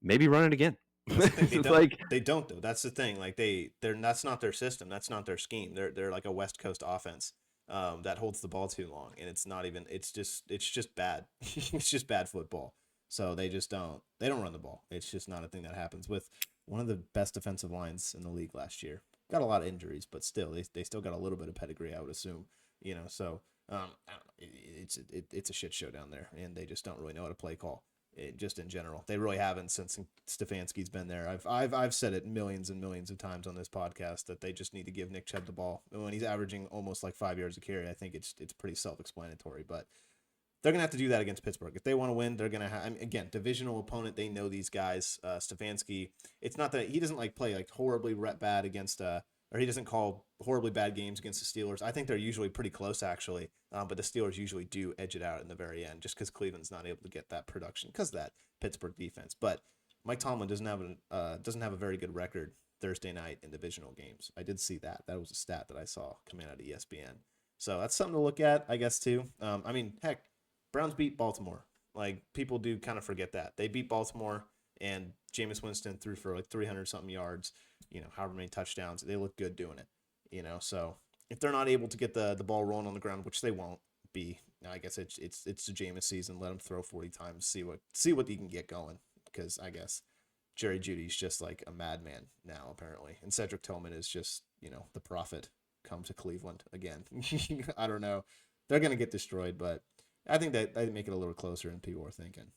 maybe run it again. that's the thing. They don't. Like, They don't though. That's the thing. Like they're that's not their system. That's not their scheme. They're like a West Coast offense that holds the ball too long, and it's not even. It's just bad. It's just bad football. So they don't run the ball. It's just not a thing that happens with one of the best defensive lines in the league last year. Got a lot of injuries, but still they still got a little bit of pedigree, I would assume. So I don't know, it's a shit show down there, and they just don't really know how to play call. Just in general, they really haven't since Stefanski's been there. I've said it millions and millions of times on this podcast that they just need to give Nick Chubb the ball. When he's averaging almost like 5 yards a carry, I think it's pretty self-explanatory. But they're gonna have to do that against Pittsburgh if they want to win. They're gonna have, I mean, again, divisional opponent. They know these guys. Stefanski. It's not that he doesn't like play like horribly bad against or he doesn't call horribly bad games against the Steelers. I think they're usually pretty close, actually. But the Steelers usually do edge it out in the very end, just because Cleveland's not able to get that production because of that Pittsburgh defense. But Mike Tomlin doesn't have a very good record Thursday night in divisional games. I did see that. That was a stat that I saw coming out of ESPN. So that's something to look at, I guess, too. I mean, heck, Browns beat Baltimore. Like, people do kind of forget that. They beat Baltimore, and Jameis Winston threw for like 300 something yards, however many touchdowns. They look good doing it, So if they're not able to get the ball rolling on the ground, which they won't be, I guess it's the Jameis season. Let him throw 40 times, see what he can get going. Because I guess Jerry Jeudy's just like a madman now, apparently, and Cedric Tillman is just the prophet come to Cleveland again. I don't know. They're gonna get destroyed, but I think that they make it a little closer than people are thinking.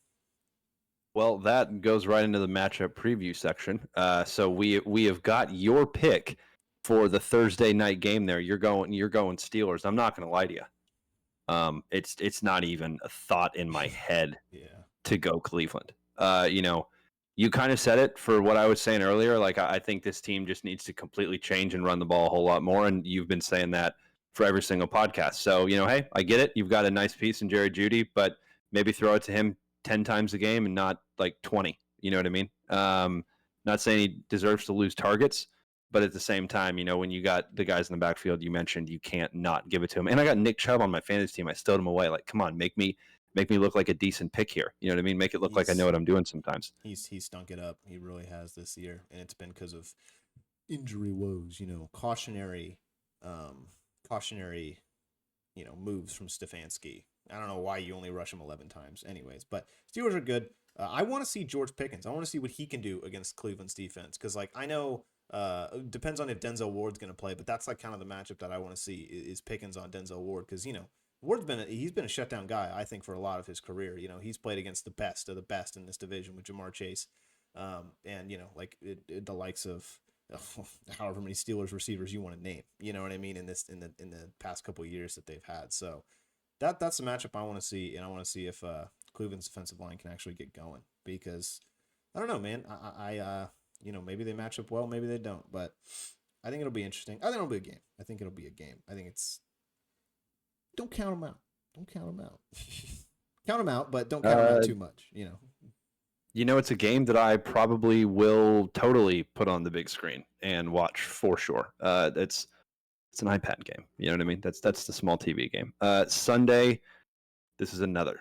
well, that goes right into the matchup preview section. So we have got your pick for the Thursday night game. There, you're going Steelers. I'm not going to lie to you. It's not even a thought in my head Yeah. to go Cleveland. You kind of said it for what I was saying earlier. Like, I think this team just needs to completely change and run the ball a whole lot more. And you've been saying that for every single podcast. So, hey, I get it. You've got a nice piece in Jerry Jeudy, but maybe throw it to him 10 times a game and not like 20. You know what I mean? Not saying he deserves to lose targets, but at the same time, when you got the guys in the backfield you mentioned, you can't not give it to him. And I got Nick Chubb on my fantasy team. I stowed him away. Like, come on, make me look like a decent pick here. You know what I mean? Make it look like I know what I'm doing sometimes. He's stunk it up. He really has this year, and it's been because of injury woes. Cautionary, moves from Stefanski. I don't know why you only rush him 11 times. Anyways, but Steelers are good. I want to see George Pickens. I want to see what he can do against Cleveland's defense because, like, I know it depends on if Denzel Ward's going to play, but that's like kind of the matchup that I want to see is Pickens on Denzel Ward because Ward's he's been a shutdown guy, I think, for a lot of his career. He's played against the best of the best in this division with Jamar Chase, and the likes of however many Steelers receivers you want to name. You know what I mean in the past couple of years that they've had. So that's the matchup I want to see, and I want to see if Cleveland's defensive line can actually get going because I don't know, man. I maybe they match up well, maybe they don't, but I think it'll be interesting. I think it'll be a game. I think it'll be a game. I think it's. Don't count them out. Don't count them out. Count them out, but don't count them out too much. It's a game that I probably will totally put on the big screen and watch for sure. It's an iPad game. You know what I mean? That's the small TV game. Sunday, this is another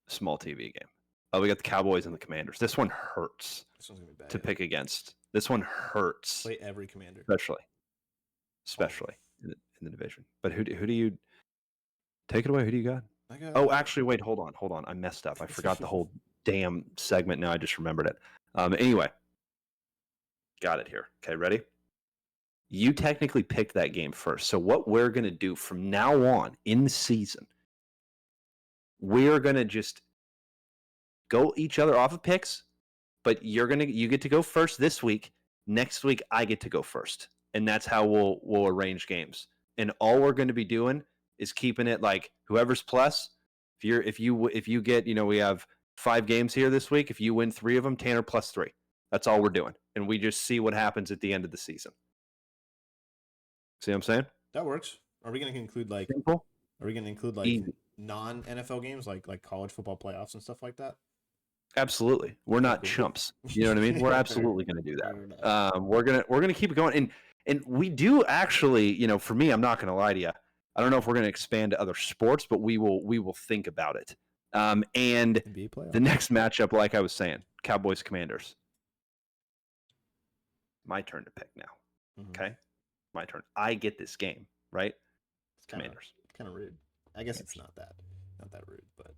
small TV game. We got the Cowboys and the Commanders. This one hurts This one's gonna be bad, to pick against. This one hurts. Play every Commander, especially in the division. But who do you take it away? Who do you got? Oh, actually, wait, hold on. I messed up. I forgot the whole damn segment. Now I just remembered it. Anyway, got it here. Okay, ready? You technically picked that game first. So what we're going to do from now on in the season we're going to just go each other off of picks, but you get to go first this week. Next week I get to go first. And that's how we'll arrange games. And all we're going to be doing is keeping it like whoever's plus. If you get, we have 5 games here this week. If you win 3 of them, Tanner plus 3. That's all we're doing. And we just see what happens at the end of the season. See what I'm saying? That works. Are we going to include Simple? Are we going to include Easy. non-NFL games like college football playoffs and stuff like that? Absolutely. We're not chumps. You know what I mean? We're absolutely going to do that. We're going to keep it going. And we do actually, for me, I'm not going to lie to you. I don't know if we're going to expand to other sports, but we will think about it. And the next matchup, like I was saying, Cowboys Commanders. My turn to pick now. Mm-hmm. Okay? My turn. I get this game, right? It's Commanders. Kind of rude. I guess it's not that rude, but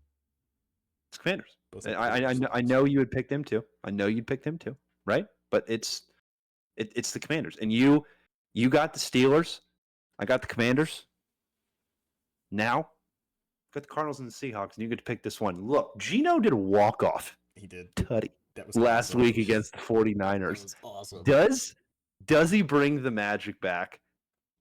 it's Commanders. I know you would pick them too. I know you'd pick them too, right? But it's the Commanders, and you got the Steelers. I got the Commanders. Now, got the Cardinals and the Seahawks, and you get to pick this one. Look, Geno did a walk-off. He did. Tutty. That was last week against the 49ers. That was awesome. Does he bring the magic back,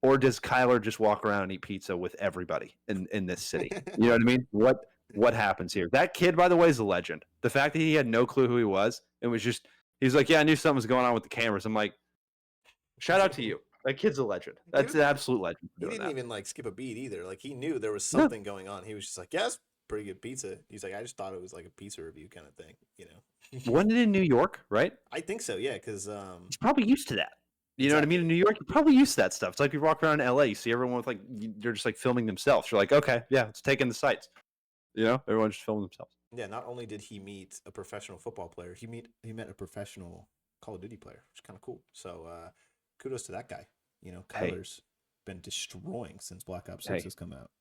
or does Kyler just walk around and eat pizza with everybody in this city? You know what I mean? What happens here? That kid, by the way, is a legend. The fact that he had no clue who he was, it was just he's like, yeah, I knew something was going on with the cameras. I'm like, shout out to you. That kid's a legend. That's an absolute legend. He didn't even skip a beat either. Like he knew there was something going on. He was just like, yeah, it's pretty good pizza. He's like, I just thought it was like a pizza review kind of thing, Wasn't it in New York, right? I think so, yeah, because he's probably used to that. You know what I mean? In New York, you're probably used to that stuff. It's like you walk around in LA, you see everyone with they're just filming themselves. You're like, okay, yeah, it's taking the sights. Everyone's just filming themselves. Yeah, not only did he meet a professional football player, he met a professional Call of Duty player, which is kind of cool. So kudos to that guy. Kyler's been destroying since Black Ops 6 has come out.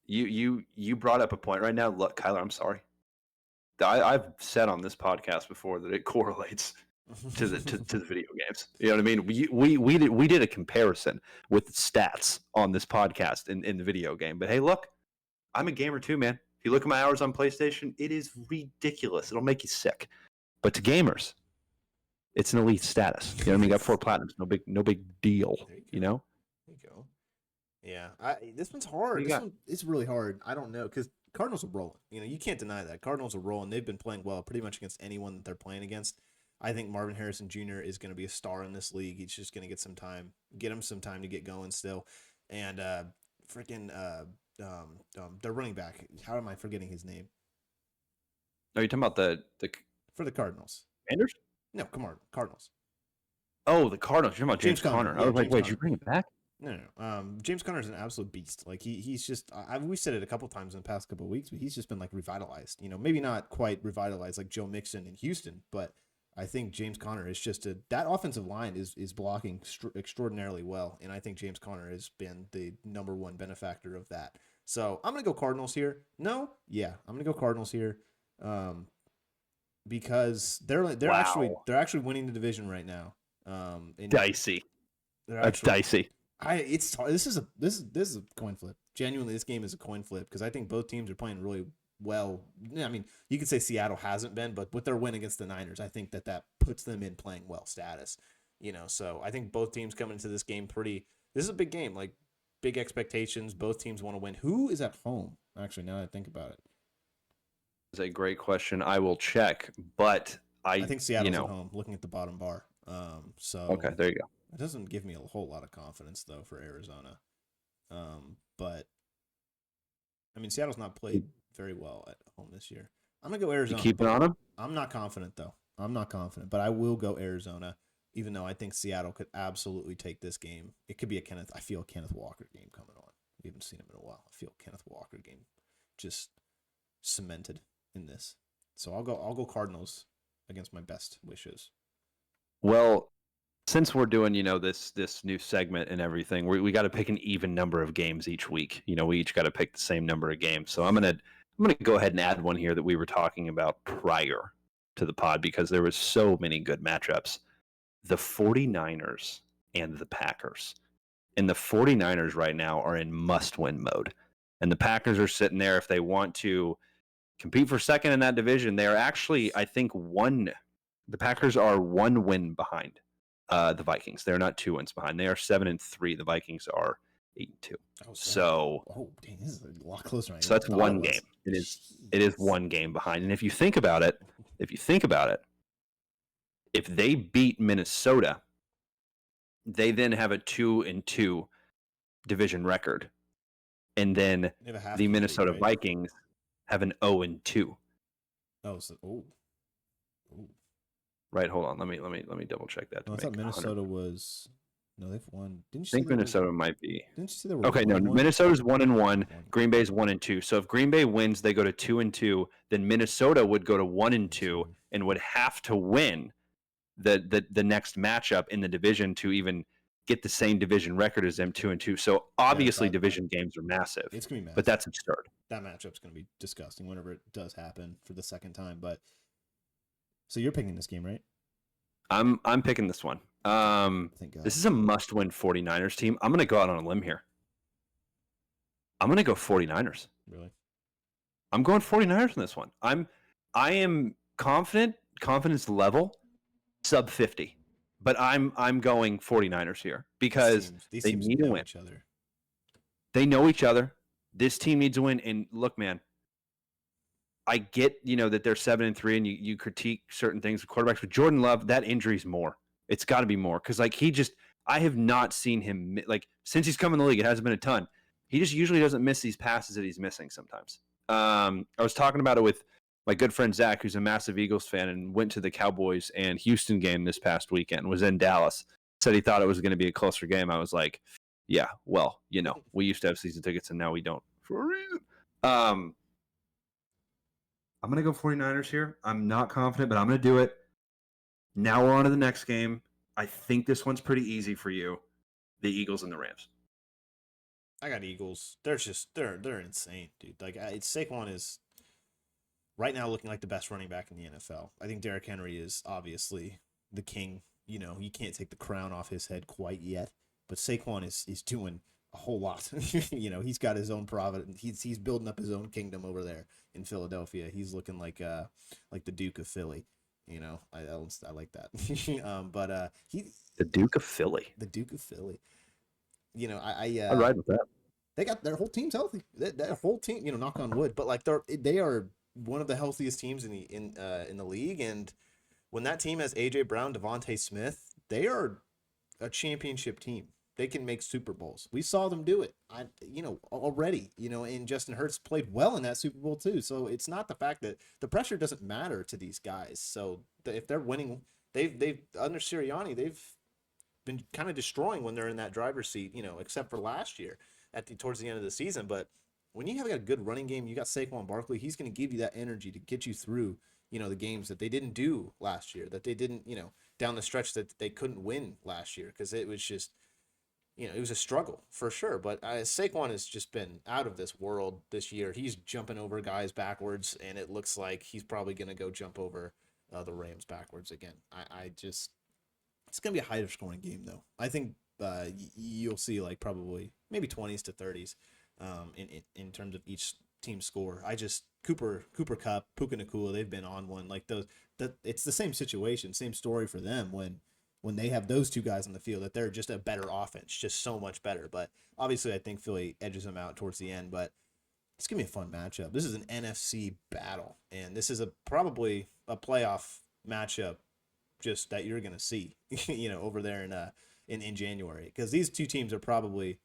You brought up a point right now. Look, Kyler, I'm sorry. I've said on this podcast before that it correlates to the video games. You know what I mean? We did a comparison with stats on this podcast in the video game. But hey, look, I'm a gamer too, man. If you look at my hours on PlayStation, it is ridiculous. It'll make you sick. But to gamers, it's an elite status. You know what I mean? You got 4 platinums. No big deal. There you go. Yeah. This one's hard. It's really hard. I don't know because Cardinals are rolling. You can't deny that. Cardinals are rolling. They've been playing well pretty much against anyone that they're playing against. I think Marvin Harrison Jr. is going to be a star in this league. He's just going to get him some time to get going still. And their running back. How am I forgetting his name? Are you talking about the for the Cardinals? Commanders? No, come on, Cardinals. Oh, the Cardinals. You're talking about James Conner. I was like, wait, did you bring it back? No. James Conner is an absolute beast. Like he's just. We said it a couple times in the past couple of weeks, but he's just been revitalized. Maybe not quite revitalized like Joe Mixon in Houston, but I think James Conner is just that offensive line is blocking extraordinarily well, and I think James Conner has been the number one benefactor of that. So I'm gonna go Cardinals here. I'm gonna go Cardinals here, because they're actually winning the division right now. Dicey. That's dicey. This is a coin flip. Genuinely, this game is a coin flip because I think both teams are playing really well. I mean, you could say Seattle hasn't been, but with their win against the Niners, I think that puts them in playing well status. So I think both teams coming into this game this is a big game, big expectations. Both teams want to win. Who is at home? Actually, now that I think about it. It's a great question. I will check, but I think Seattle's at home, looking at the bottom bar. Okay, there you go. It doesn't give me a whole lot of confidence though for Arizona. But I mean, Seattle's not played very well at home this year. I'm gonna go Arizona. You keep it on them? I'm not confident though. But I will go Arizona, even though I think Seattle could absolutely take this game. It could be a Kenneth Walker game coming on. We haven't seen him in a while. I feel Kenneth Walker game just cemented in this. So I'll go Cardinals against my best wishes. Well, since we're doing, this new segment and everything, we got to pick an even number of games each week. We each got to pick the same number of games. So I'm gonna go ahead and add one here that we were talking about prior to the pod because there was so many good matchups. The 49ers and the Packers. And the 49ers right now are in must-win mode. And the Packers are sitting there. If they want to compete for second in that division, they are actually, I think, the Packers are 1 win behind the Vikings. They're not 2 wins behind. They are 7-3. The Vikings are 8-2. So, dang, this is a lot closer. So that's one game. It is 1 game behind. And if you think about it, if they beat Minnesota, they then have a 2-2 division record. And then the Minnesota Vikings have an 0-2. Right, hold on. Let me double check that. I thought Minnesota was. No, they've won. Didn't you? I think Minnesota might be. Didn't you say they were? Okay, no. Minnesota's 1-1. Green Bay's 1-2. So if Green Bay wins, they go to 2-2. Then Minnesota would go to 1-2 and would have to win the next matchup in the division to even get the same division record as them, 2-2. So obviously, division games are massive. It's gonna be massive, but that's absurd. That matchup's gonna be disgusting whenever it does happen for the second time. But so you're picking this game, right? I'm picking this one. This is a must-win 49ers team. I'm going to go out on a limb here. I'm going to go 49ers. Really? I'm going 49ers in this one. I am confidence level sub 50. But I'm going 49ers here because they need to win. They know each other. This team needs to win. And look, man, I get, that they're 7-3 and you critique certain things with quarterbacks, but Jordan Love, that injury's more. It's got to be more because I have not seen him since he's come in the league. It hasn't been a ton. He just usually doesn't miss these passes that he's missing sometimes. I was talking about it with my good friend Zach, who's a massive Eagles fan and went to the Cowboys and Houston game this past weekend, was in Dallas, said he thought it was going to be a closer game. I was like, yeah, well, we used to have season tickets and now we don't for a reason. I'm going to go 49ers here. I'm not confident, but I'm going to do it. Now we're on to the next game. I think this one's pretty easy for you. The Eagles and the Rams. I got Eagles. They're insane, dude. Saquon is right now looking like the best running back in the NFL. I think Derrick Henry is obviously the king. You can't take the crown off his head quite yet, but Saquon is doing a whole lot. He's got his own providence. He's building up his own kingdom over there in Philadelphia. He's looking like the Duke of Philly. I like that. But the Duke of Philly. The Duke of Philly. I ride with that. They got their whole team's healthy. Their whole team, knock on wood, but they are one of the healthiest teams in the league. And when that team has AJ Brown, Devontae Smith, they are a championship team. They can make Super Bowls. We saw them do it. Already. And Justin Hurts played well in that Super Bowl too. So it's not the fact that the pressure doesn't matter to these guys. So if they're winning, they've under Sirianni, they've been kind of destroying when they're in that driver's seat. Except for last year towards the end of the season. But when you have a good running game, you got Saquon Barkley. He's going to give you that energy to get you through. The games that they didn't do last year, that they didn't, down the stretch that they couldn't win last year because it was just. It was a struggle for sure, but Saquon has just been out of this world this year. He's jumping over guys backwards, and it looks like he's probably going to go jump over the Rams backwards again. It's going to be a higher scoring game, though. I think you'll see probably maybe 20s to 30s in terms of each team score. Cooper Kupp, Puka Nacua, they've been on one it's the same situation, same story for them when they have those two guys on the field, that they're just a better offense, just so much better. But obviously I think Philly edges them out towards the end, but it's going to be a fun matchup. This is an NFC battle, and this is probably a playoff matchup just that you're going to see, over there in January, because these two teams are probably,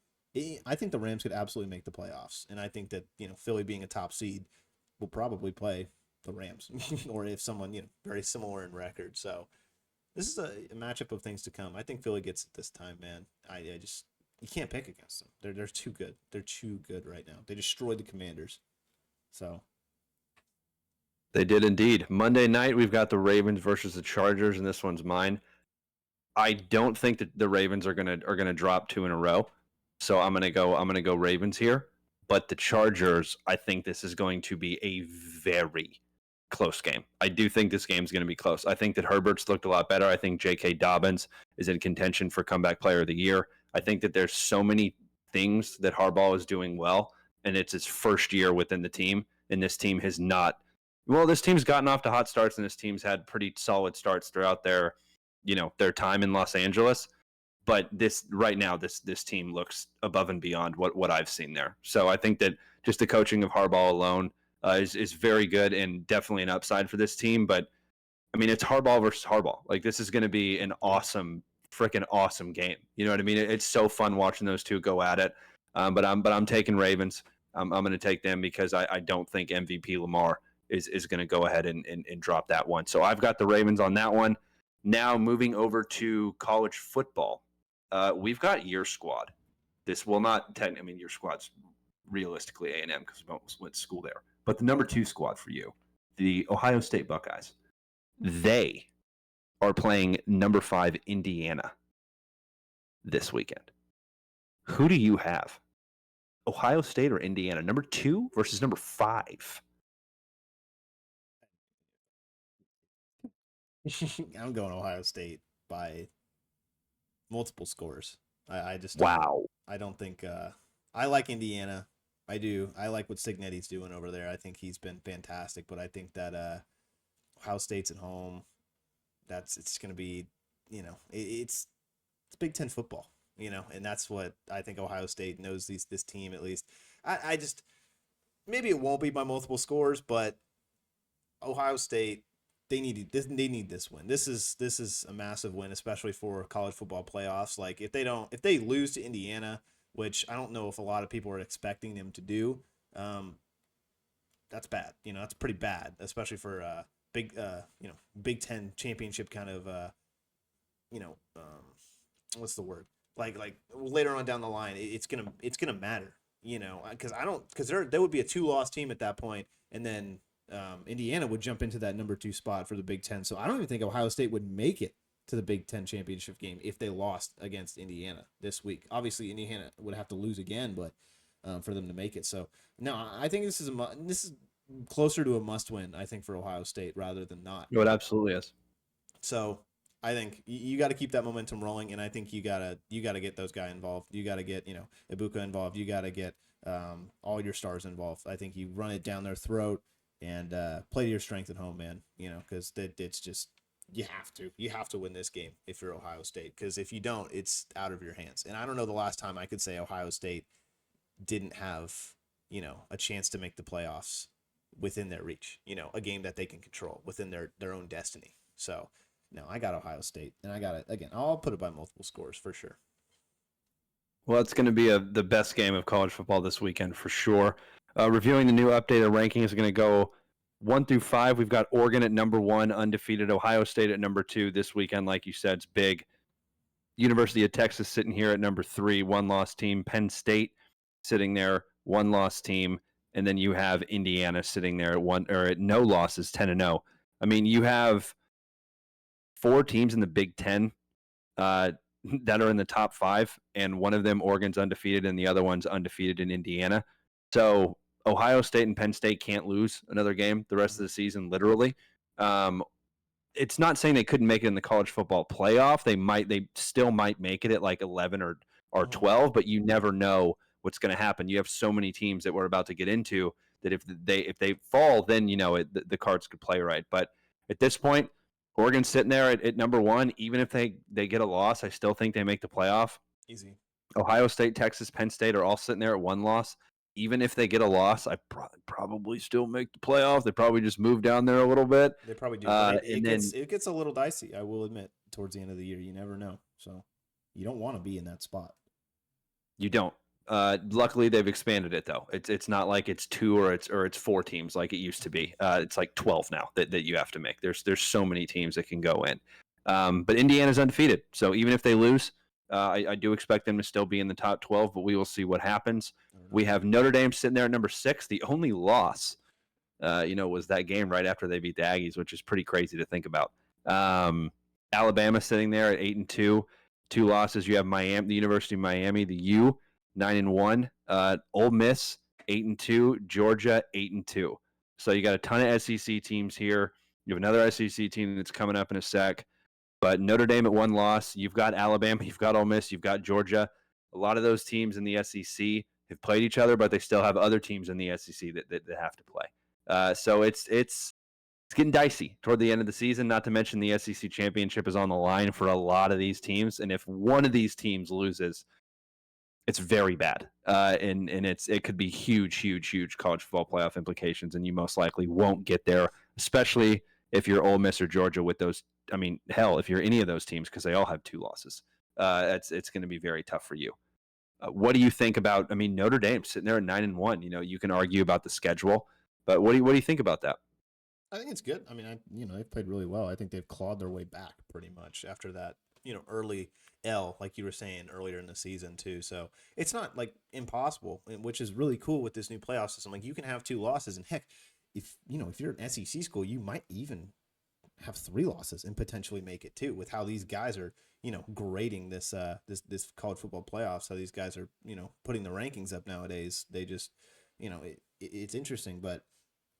I think the Rams could absolutely make the playoffs, and I think that, Philly being a top seed will probably play the Rams or if someone, very similar in record. So this is a matchup of things to come. I think Philly gets it this time, man. You can't pick against them. They're too good. They're too good right now. They destroyed the Commanders. So they did indeed. Monday night we've got the Ravens versus the Chargers, and this one's mine. I don't think that the Ravens are gonna drop 2 in a row. So I'm gonna go Ravens here. But the Chargers, I think this is going to be a very close game. I do think this game's going to be close. I think that Herbert's looked a lot better. I think J.K. Dobbins is in contention for comeback player of the year. I think that there's so many things that Harbaugh is doing well, and it's its first year within the team, and this team has not. Well, this team's gotten off to hot starts, and this team's had pretty solid starts throughout their time in Los Angeles. But this right now, this team looks above and beyond what I've seen there. So I think that just the coaching of Harbaugh alone is very good and definitely an upside for this team. But I mean, it's Harbaugh versus Harbaugh. Like, this is going to be an awesome, freaking awesome game. You know what I mean? It's so fun watching those two go at it. But I'm taking Ravens. I'm going to take them because I don't think MVP Lamar is going to go ahead and drop that one. So I've got the Ravens on that one. Now moving over to college football, we've got your squad. This will not technically. I mean, your squad's realistically A&M because we went to school there. But the number 2 squad for you, the Ohio State Buckeyes. They are playing number 5 Indiana this weekend. Who do you have? Ohio State or Indiana? Number 2 versus number 5. I'm going Ohio State by multiple scores. I just Wow. I don't think I like Indiana. I do. I like what Signetti's doing over there. I think he's been fantastic, but I think that Ohio State's at home. It's going to be, it's Big Ten football, and that's what I think Ohio State knows this team at least. I just maybe it won't be by multiple scores, but Ohio State they need this win. This is a massive win, especially for college football playoffs. Like if they lose to Indiana, which I don't know if a lot of people are expecting them to do, that's bad. That's pretty bad, especially for Big Ten championship kind of what's the word? Like later on down the line, it's gonna matter. Because there would be a 2-loss team at that point, and then Indiana would jump into that number 2 spot for the Big Ten. So I don't even think Ohio State would make it to the Big Ten championship game if they lost against Indiana this week. Obviously, Indiana would have to lose again, but for them to make it. So no, I think this is closer to a must-win. I think for Ohio State rather than not. No, it absolutely is. So I think you got to keep that momentum rolling, and I think you gotta get those guys involved. You got to get Ibuka involved. You got to get all your stars involved. I think you run it down their throat and play to your strength at home, man. Because it's just you have to win this game if you're Ohio State. Because if you don't, it's out of your hands. And I don't know the last time I could say Ohio State didn't have a chance to make the playoffs within their reach. A game that they can control within their own destiny. So. No, I got Ohio State, and I got it again. I'll put it by multiple scores for sure. Well, it's going to be the best game of college football this weekend for sure. Reviewing the new updated rankings is going to go 1 through 5. We've got Oregon at number 1, undefeated. Ohio State at number 2 this weekend. Like you said, it's big. University of Texas sitting here at number 3, 1-loss team. Penn State sitting there, 1-loss team, and then you have Indiana sitting there at no losses, 10-0. I mean, you have 4 teams in the Big Ten that are in the top 5, and one of them, Oregon's undefeated, and the other one's undefeated in Indiana. So Ohio State and Penn State can't lose another game the rest of the season, literally. It's not saying they couldn't make it in the college football playoff. They still might make it at like 11 or 12, but you never know what's going to happen. You have so many teams that we're about to get into that if they fall, then the cards could play right. But at this point, Oregon's sitting there at number 1. Even if they get a loss, I still think they make the playoff. Easy. Ohio State, Texas, Penn State are all sitting there at 1 loss. Even if they get a loss, I probably still make the playoff. They probably just move down there a little bit. They probably do. It gets a little dicey, I will admit, towards the end of the year. You never know. So you don't want to be in that spot. You don't. Luckily, they've expanded it though. It's not like it's 2 or it's 4 teams like it used to be. It's like 12 now that you have to make. There's so many teams that can go in. But Indiana's undefeated, so even if they lose, I do expect them to still be in the top 12. But we will see what happens. We have Notre Dame sitting there at number 6. The only loss, was that game right after they beat the Aggies, which is pretty crazy to think about. Alabama sitting there at 8-2, 2 losses. You have Miami, the University of Miami, the U. 9-1, Ole Miss 8-2, Georgia 8-2. So you got a ton of SEC teams here. You have another SEC team that's coming up in a sec. But Notre Dame at 1 loss. You've got Alabama, you've got Ole Miss, you've got Georgia. A lot of those teams in the SEC have played each other, but they still have other teams in the SEC that have to play. So it's getting dicey toward the end of the season. Not to mention the SEC championship is on the line for a lot of these teams, and if one of these teams loses, it's very bad, and it could be huge college football playoff implications, and you most likely won't get there, especially if you're Ole Miss or Georgia with those. I mean, hell, if you're any of those teams, because they all have 2 losses, it's going to be very tough for you. What do you think about? I mean, Notre Dame sitting there at 9-1. You know, you can argue about the schedule, but what do you think about that? I think it's good. I mean, they've played really well. I think they've clawed their way back pretty much after that, early L, like you were saying earlier in the season too. So it's not like impossible, which is really cool with this new playoff system. Like you can have 2 losses, and heck, if you're an SEC school, you might even have 3 losses and potentially make it too. With how these guys are, grading this this college football playoffs, how these guys are, putting the rankings up nowadays. They just, it's interesting, but.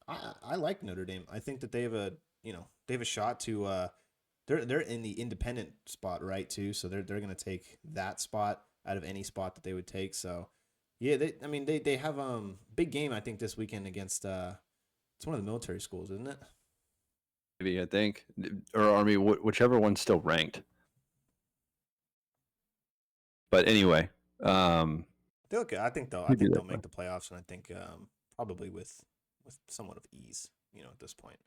I like Notre Dame. I think that they have a shot to they're in the independent spot, right, too. So they're going to take that spot out of any spot that they would take. So yeah, they have big game I think this weekend against it's one of the military schools, isn't it? Maybe I think or Army, whichever one's still ranked. But anyway, They'll look. I think they'll make the playoffs, and I think probably with somewhat of ease, at this point.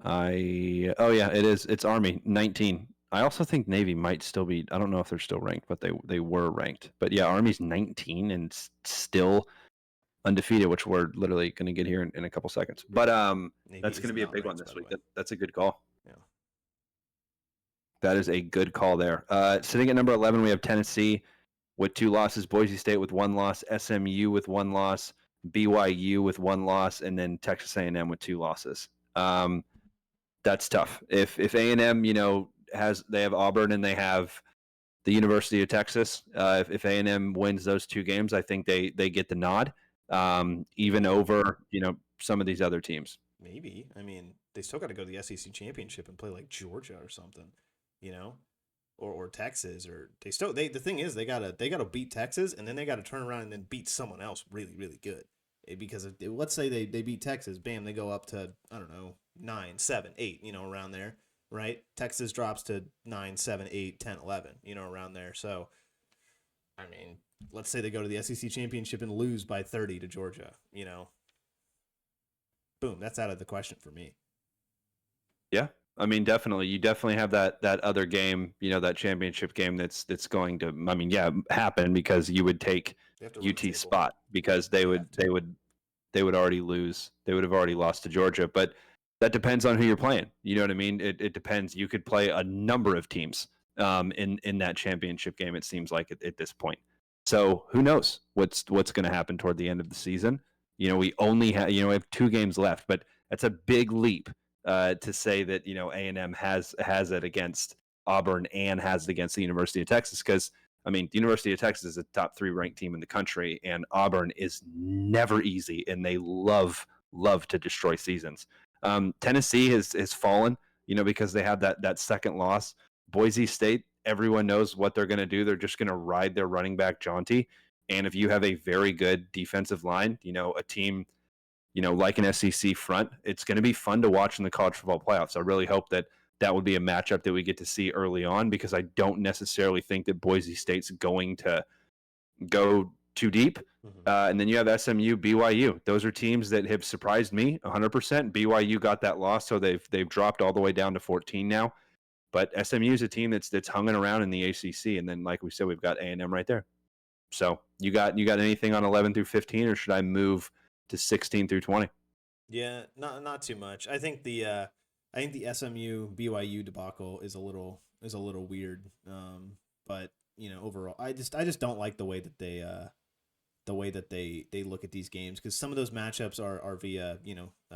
It is. It's Army 19. I also think Navy might still be. I don't know if they're still ranked, but they were ranked. But yeah, Army's 19 and still undefeated, which we're literally going to get here in a couple seconds. But Navy that's going to be a big one this week. That's a good call. Yeah, that is a good call there. Sitting at number 11, we have Tennessee with 2 losses, Boise State with 1 loss, SMU with 1 loss, BYU with 1 loss, and then Texas A&M with 2 losses. That's tough. If A&M, they have Auburn and they have the University of Texas. If A&M wins those 2 games, I think they get the nod, even over some of these other teams. Maybe. I mean, they still got to go to the SEC championship and play like Georgia or something, or Texas, or the thing is they gotta beat Texas, and then they got to turn around and then beat someone else really really good. Because let's say they beat Texas, bam, they go up to, I don't know, 9, 7, 8, around there, right? Texas drops to 9, 7, 8, 10, 11, around there. So, I mean, let's say they go to the SEC championship and lose by 30 to Georgia, boom, that's out of the question for me. Yeah, I mean, definitely, you definitely have that other game, that championship game that's going to, I mean, happen because you would take UT's spot because they would already lose. They would have already lost to Georgia, but that depends on who you're playing. You know what I mean? It depends. You could play a number of teams in that championship game. It seems like at this point. So who knows what's going to happen toward the end of the season? We only have we have 2 games left, but that's a big leap to say that A&M has it against Auburn and has it against the University of Texas, because I mean, the University of Texas is a top 3 ranked team in the country, and Auburn is never easy, and they love to destroy seasons. Tennessee has fallen, because they have that second loss. Boise State, everyone knows what they're going to do. They're just going to ride their running back Jaunty, and if you have a very good defensive line, a team, like an SEC front, it's going to be fun to watch in the college football playoffs. I really hope that would be a matchup that we get to see early on, because I don't necessarily think that Boise State's going to go too deep. Mm-hmm. And then you have SMU, BYU. Those are teams that have surprised me 100%. BYU got that loss, so they've dropped all the way down to 14 now. But SMU is a team that's hanging around in the ACC, and then like we said, we've got A&M right there. So you got anything on 11 through 15, or should I move to 16 through 20? Yeah, not too much. I think the SMU BYU debacle is a little weird. But overall, I just don't like the way that they look at these games, because some of those matchups are via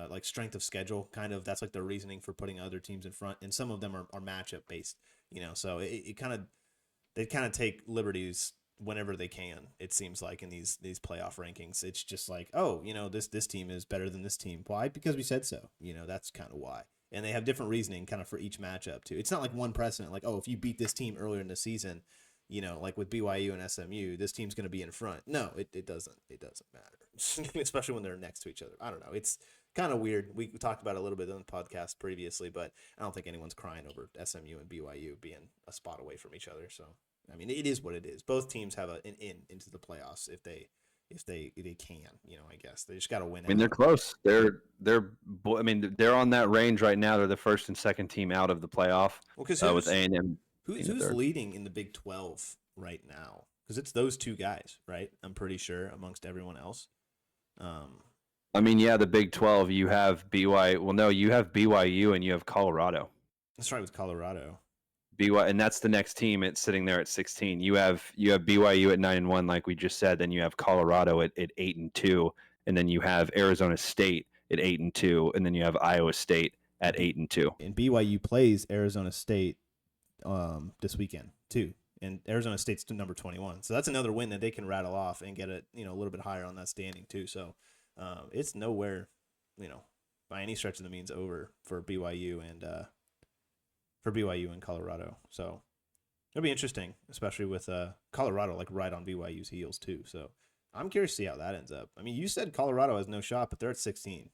like strength of schedule, kind of. That's like their reasoning for putting other teams in front, and some of them are matchup based. So they kind of take liberties whenever they can. It seems like in these playoff rankings, it's just like, oh, this team is better than this team. Why? Because we said so. That's kind of why. And they have different reasoning kind of for each matchup too. It's not like one precedent, like, oh, if you beat this team earlier in the season, like with BYU and SMU, this team's going to be in front. No, it doesn't. It doesn't matter, especially when they're next to each other. I don't know. It's kind of weird. We talked about it a little bit on the podcast previously, but I don't think anyone's crying over SMU and BYU being a spot away from each other. So, I mean, it is what it is. Both teams have an in into the playoffs if they can. I guess they just got to win. I mean, they're close. I mean, they're on that range right now. They're the first and second team out of the playoff. Well, because with A&M. Who's leading in the Big 12 right now? Because it's those two guys, right? I'm pretty sure amongst everyone else. I mean, yeah, the Big 12. You have BYU. Well, no, you have BYU and you have Colorado. That's right, with Colorado. BYU, and that's the next team. It's sitting there at 16. You have BYU at 9-1, like we just said. Then you have Colorado at 8-2, and then you have Arizona State at 8-2, and then you have Iowa State at 8-2. And BYU plays Arizona State this weekend too, and Arizona State's to number 21. So that's another win that they can rattle off and get it, a little bit higher on that standing too. So it's nowhere, by any stretch of the means over for BYU and Colorado. So it'll be interesting, especially with Colorado like right on BYU's heels too. So I'm curious to see how that ends up. I mean, you said Colorado has no shot, but they're at 16.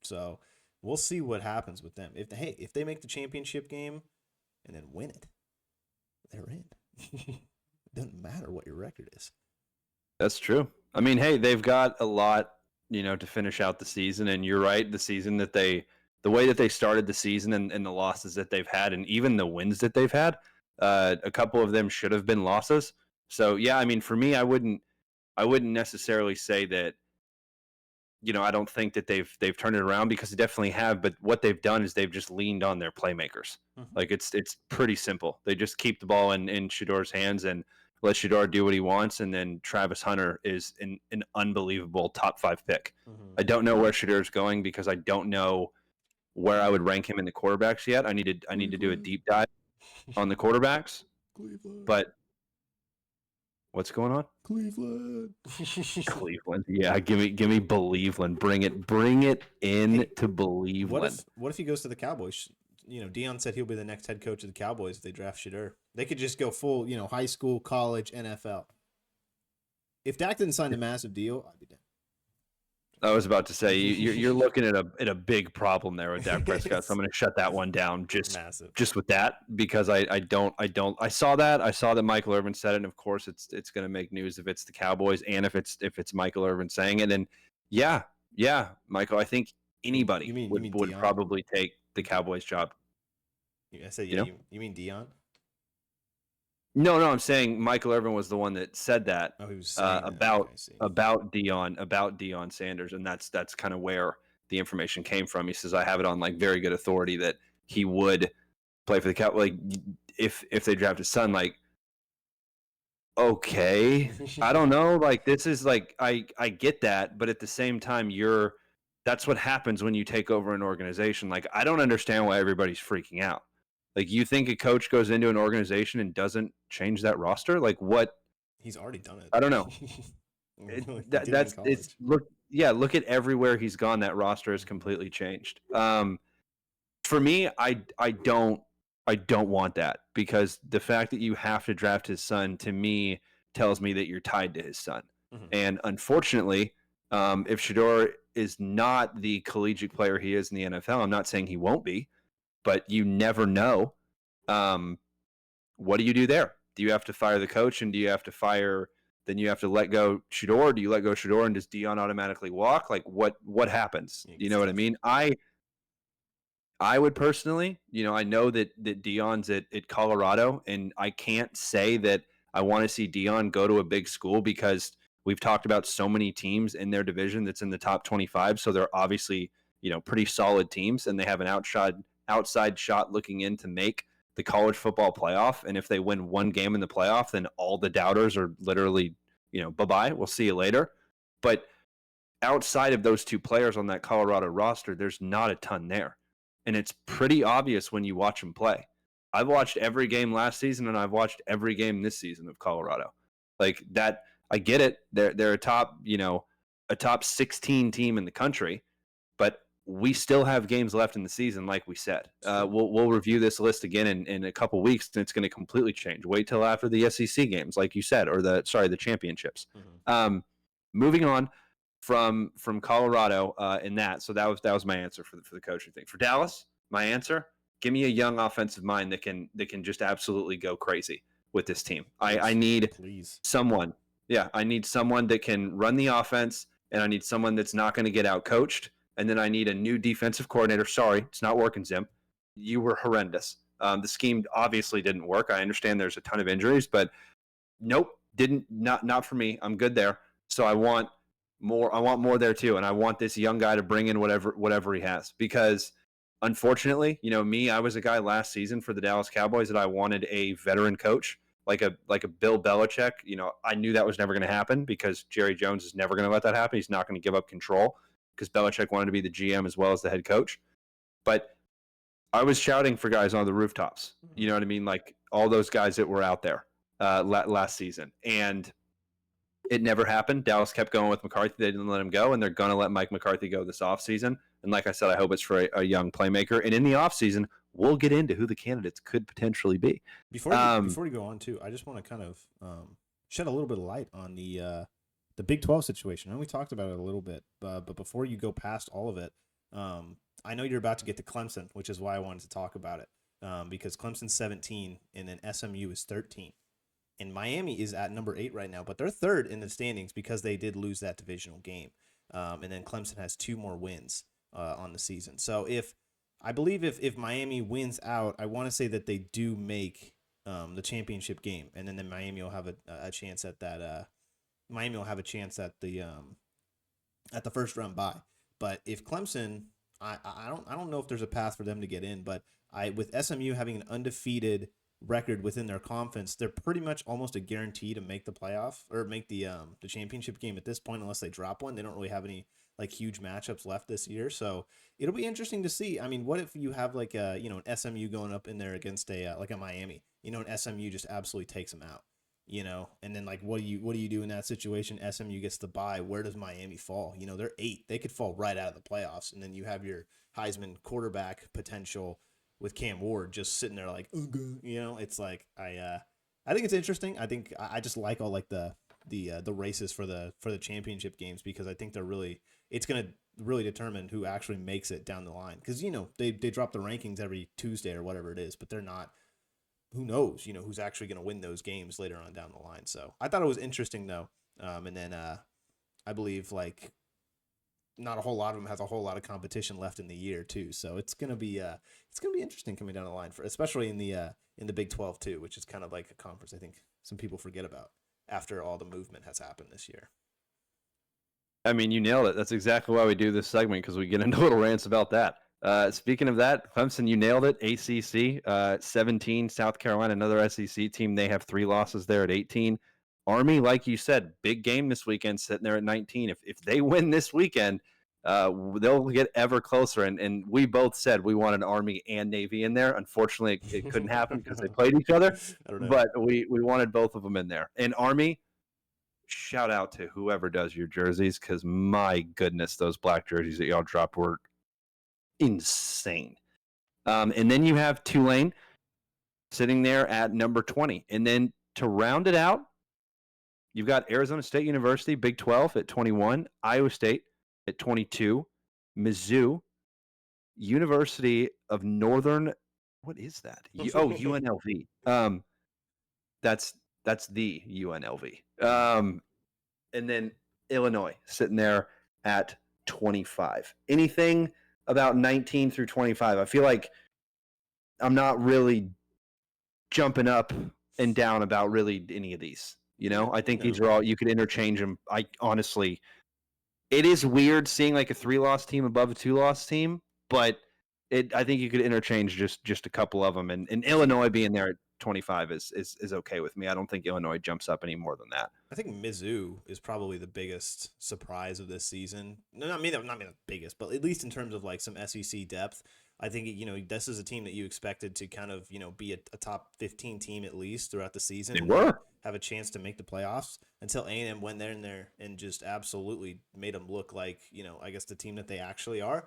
So we'll see what happens with them. If they make the championship game and then win it, they're in. It doesn't matter what your record is. That's true. I mean, hey, they've got a lot, to finish out the season. And you're right, the way that they started the season and the losses that they've had, and even the wins that they've had, a couple of them should have been losses. So yeah, I mean, for me, I wouldn't necessarily say that, I don't think that they've turned it around, because they definitely have. But what they've done is they've just leaned on their playmakers. Mm-hmm. Like it's pretty simple. They just keep the ball in Shedor's hands and let Shedor do what he wants. And then Travis Hunter is an unbelievable top 5 pick. Mm-hmm. I don't know where Shedor's going, because I don't know where I would rank him in the quarterbacks yet. I need to do a deep dive on the quarterbacks. Cleveland. But what's going on? Cleveland. Cleveland. Yeah, give me Believeland. Bring it in to Believeland. What if he goes to the Cowboys? Deion said he'll be the next head coach of the Cowboys if they draft Shedeur. They could just go full, high school, college, NFL. If Dak didn't sign a massive deal, I'd be down. I was about to say you're looking at a big problem there with Dak Prescott. So I'm going to shut that one down just with that, because I saw that Michael Irvin said it, and of course it's going to make news if it's the Cowboys and if it's Michael Irvin saying it. And yeah, Michael, I think anybody would probably take the Cowboys job. I said you mean Deion? No, I'm saying Michael Irvin was the one that said that. Oh, he was saying about Deion Sanders, and that's kind of where the information came from. He says, I have it on like very good authority that he would play for the Cowboys. Like if they draft his son, like, okay, I don't know. Like this is like I get that, but at the same time, that's what happens when you take over an organization. Like I don't understand why everybody's freaking out. Like, you think a coach goes into an organization and doesn't change that roster? Like, what? He's already done it. I don't know. Look at everywhere he's gone. That roster has completely changed. For me, I don't want that, because the fact that you have to draft his son, to me, tells me that you're tied to his son. Mm-hmm. And unfortunately, if Shedeur is not the collegiate player he is in the NFL, I'm not saying he won't be, but you never know. What do you do there? Do you have to fire the coach, and do you have to let go Shedeur? Do you let go Shedeur and does Deion automatically walk? Like what happens? You know what I mean? I would personally, I know that Deion's at Colorado, and I can't say that I want to see Deion go to a big school, because we've talked about so many teams in their division that's in the top 25. So they're obviously, pretty solid teams, and they have an outside shot looking in to make the college football playoff. And if they win one game in the playoff, then all the doubters are literally, bye-bye. We'll see you later. But outside of those two players on that Colorado roster, there's not a ton there. And it's pretty obvious when you watch them play. I've watched every game last season, and I've watched every game this season of Colorado. Like that, I get it. They're a top 16 team in the country, but we still have games left in the season, like we said. True. We'll review this list again in a couple weeks, and it's going to completely change. Wait till after the SEC games, like you said, or the championships. Mm-hmm. Moving on from Colorado in that. So that was my answer for the coaching thing. For Dallas, my answer: give me a young offensive mind that can just absolutely go crazy with this team. I need someone. Yeah, I need someone that can run the offense, and I need someone that's not going to get out coached. And then I need a new defensive coordinator. Sorry, it's not working, Zim. You were horrendous. The scheme obviously didn't work. I understand there's a ton of injuries, but nope, not for me. I'm good there. So I want more. I want more there too, and I want this young guy to bring in whatever he has. Because unfortunately, me, I was a guy last season for the Dallas Cowboys that I wanted a veteran coach like a Bill Belichick. I knew that was never going to happen because Jerry Jones is never going to let that happen. He's not going to give up control because Belichick wanted to be the GM as well as the head coach. But I was shouting for guys on the rooftops. You know what I mean? Like all those guys that were out there last season. And it never happened. Dallas kept going with McCarthy. They didn't let him go, and they're going to let Mike McCarthy go this offseason. And like I said, I hope it's for a young playmaker. And in the offseason, we'll get into who the candidates could potentially be. Before you go on, too, I just want to kind of shed a little bit of light on the Big 12 situation. And we talked about it a little bit, but before you go past all of it, I know you're about to get to Clemson, which is why I wanted to talk about it, because Clemson's 17 and then SMU is 13. And Miami is at number 8 right now, but they're third in the standings because they did lose that divisional game. And then Clemson has 2 more wins on the season. So I believe if Miami wins out, I want to say that they do make the championship game, and then Miami will have a chance at that. Miami will have a chance at the first round bye. But if Clemson, I don't know if there's a path for them to get in, but with SMU having an undefeated record within their conference, they're pretty much almost a guarantee to make the playoff or make the championship game at this point, unless they drop one. They don't really have any like huge matchups left this year, so it'll be interesting to see. I mean, what if you have like an SMU going up in there against a Miami, and SMU just absolutely takes them out, and then like what do you do in that situation? SMU gets the bye. Where does Miami fall? They're 8. They could fall right out of the playoffs, and then you have your Heisman quarterback potential with Cam Ward just sitting there like, it's like I think it's interesting. I think I just like all like the races for the championship games, because I think it's gonna really determine who actually makes it down the line, because they drop the rankings every Tuesday or whatever it is, but they're not. Who knows? Who's actually gonna win those games later on down the line. So I thought it was interesting though, and then I believe like not a whole lot of them has a whole lot of competition left in the year too, so it's gonna be interesting coming down the line, especially in the Big 12 too, which is kind of like a conference I think some people forget about after all the movement has happened this year. I mean, you nailed it. That's exactly why we do this segment, because we get into little rants about that. Speaking of that, Clemson, you nailed it. ACC 17, South Carolina, another SEC team. They have 3 losses there at 18. Army, like you said, big game this weekend, sitting there at 19. If they win this weekend, they'll get ever closer. And we both said we wanted Army and Navy in there. Unfortunately, it couldn't happen because they played each other. But we wanted both of them in there. And Army, shout out to whoever does your jerseys, because my goodness, those black jerseys that y'all dropped were insane. And then you have Tulane sitting there at number 20. And then to round it out, you've got Arizona State University, Big 12 at 21, Iowa State at 22, Mizzou, University of Northern, what is that? UNLV. That's the UNLV. And then Illinois sitting there at 25. Anything about 19 through 25? I feel like I'm not really jumping up and down about really any of these. I think these are all, you could interchange them. I honestly, it is weird seeing like a 3-loss team above a 2-loss team, but I think you could interchange just a couple of them. And Illinois being there at 25 is okay with me. I don't think Illinois jumps up any more than that. I think Mizzou is probably the biggest surprise of this season. Not the biggest, but at least in terms of like some SEC depth. I think this is a team that you expected to kind of be a top 15 team at least throughout the season. They were. Have a chance to make the playoffs, until A&M went there and just absolutely made them look like I guess the team that they actually are.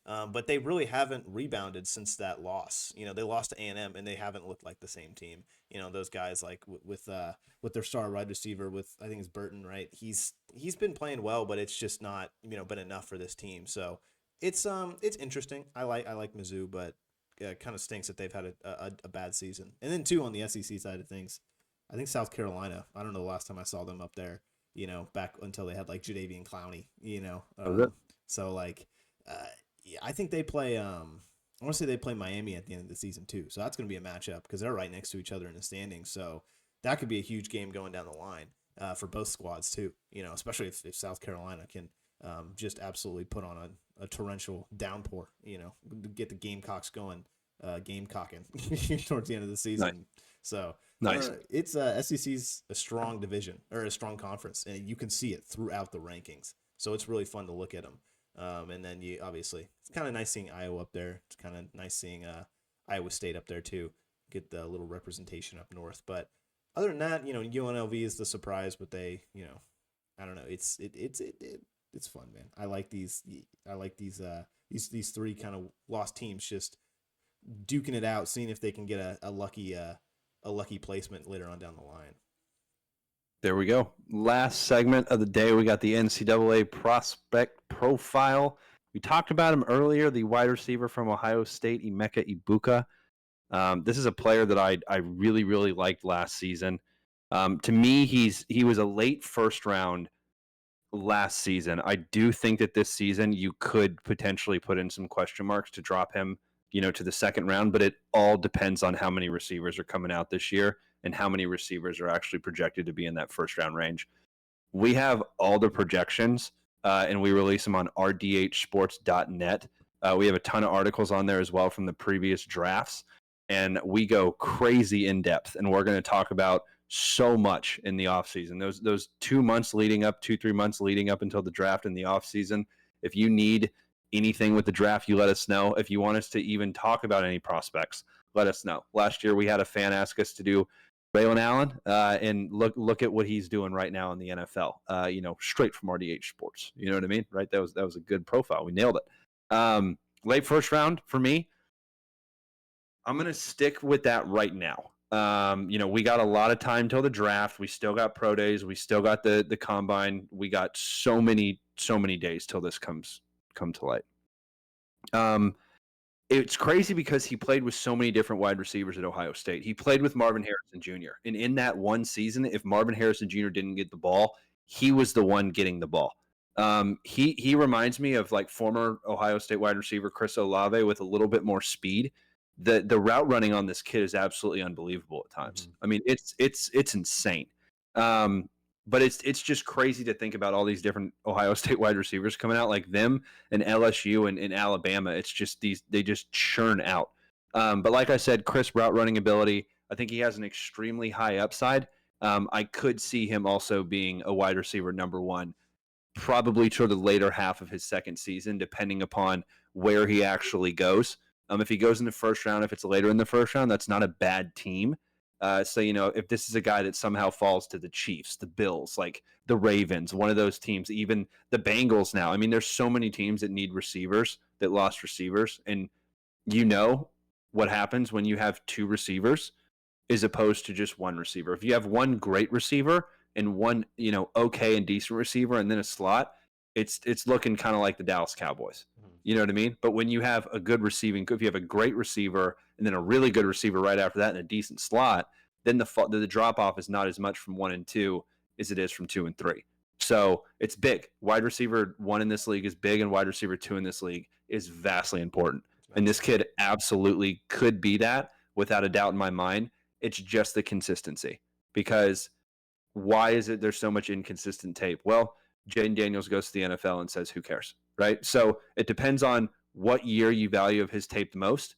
But they really haven't rebounded since that loss. They lost to A&M, and they haven't looked like the same team. Those guys like with their star wide receiver, with I think it's Burton, right? He's been playing well, but it's just not been enough for this team. So it's interesting. I like Mizzou, but it kind of stinks that they've had a bad season. And then too, on the SEC side of things, I think South Carolina. I don't know the last time I saw them up there. Back until they had like Jadeveon Clowney. Was it? So like, uh, yeah, I think they play. I want to say they play Miami at the end of the season too. So that's going to be a matchup because they're right next to each other in the standings. So that could be a huge game going down the line for both squads too. Especially if South Carolina can just absolutely put on a torrential downpour. Get the Gamecocks going, Gamecocking towards the end of the Nice. season. So Nice. it's SEC's a strong division or a strong conference, and you can see it throughout the rankings. So it's really fun to look at them. And then you obviously it's kind of nice seeing Iowa up there. It's kind of nice seeing Iowa State up there too. Get the little representation up north. But other than that, UNLV is the surprise, but they, I don't know. It's fun, man. I like these. I like these three kind of lost teams just duking it out, seeing if they can get a lucky placement later on down the line. There we go. Last segment of the day, we got the NCAA prospect profile. We talked about him earlier, the wide receiver from Ohio State, Emeka Ibuka. This is a player that I really, really liked last season. To me, he was a late first round last season. I do think that this season you could potentially put in some question marks to drop him, to the second round, but it all depends on how many receivers are coming out this year and how many receivers are actually projected to be in that first round range. We have all the projections and we release them on rdhsports.net. We have a ton of articles on there as well from the previous drafts, and we go crazy in depth, and we're going to talk about so much in the offseason. Those 2 months leading up, 2-3 months leading up until the draft in the offseason. If you need anything with the draft, you let us know. If you want us to even talk about any prospects, let us know. Last year we had a fan ask us to do Braylon Allen, and look at what he's doing right now in the NFL. Straight from RDH Sports. You know what I mean, right? That was a good profile. We nailed it. Late first round for me. I'm gonna stick with that right now. We got a lot of time till the draft. We still got pro days. We still got the combine. We got so many days till this come to light. It's crazy because he played with so many different wide receivers at Ohio State. He played with Marvin Harrison Jr. And in that one season, if Marvin Harrison Jr. didn't get the ball, he was the one getting the ball. He reminds me of like former Ohio State wide receiver Chris Olave with a little bit more speed. The route running on this kid is absolutely unbelievable at times. Mm-hmm. I mean, it's insane. But it's just crazy to think about all these different Ohio State wide receivers coming out like them and LSU and Alabama. It's just they just churn out. But like I said, Chris route running ability. I think he has an extremely high upside. I could see him also being a wide receiver number one, probably toward the later half of his second season, depending upon where he actually goes. If he goes in the first round, if it's later in the first round, that's not a bad team. So, if this is a guy that somehow falls to the Chiefs, the Bills, like the Ravens, one of those teams, even the Bengals now. I mean, there's so many teams that need receivers, that lost receivers. And what happens when you have two receivers as opposed to just one receiver. If you have one great receiver and one, okay and decent receiver and then a slot, it's looking kind of like the Dallas Cowboys. Mm-hmm. You know what I mean? But when you have a good receiving, if you have a great receiver and then a really good receiver right after that and a decent slot, then the drop off is not as much from 1 and 2 as it is from 2 and 3. So it's big. Wide receiver 1 in this league is big, and wide receiver 2 in this league is vastly important. And this kid absolutely could be that without a doubt in my mind. It's just the consistency. Because why is it there's so much inconsistent tape? Well, Jaden Daniels goes to the NFL and says, who cares? Right? So it depends on what year you value of his tape the most.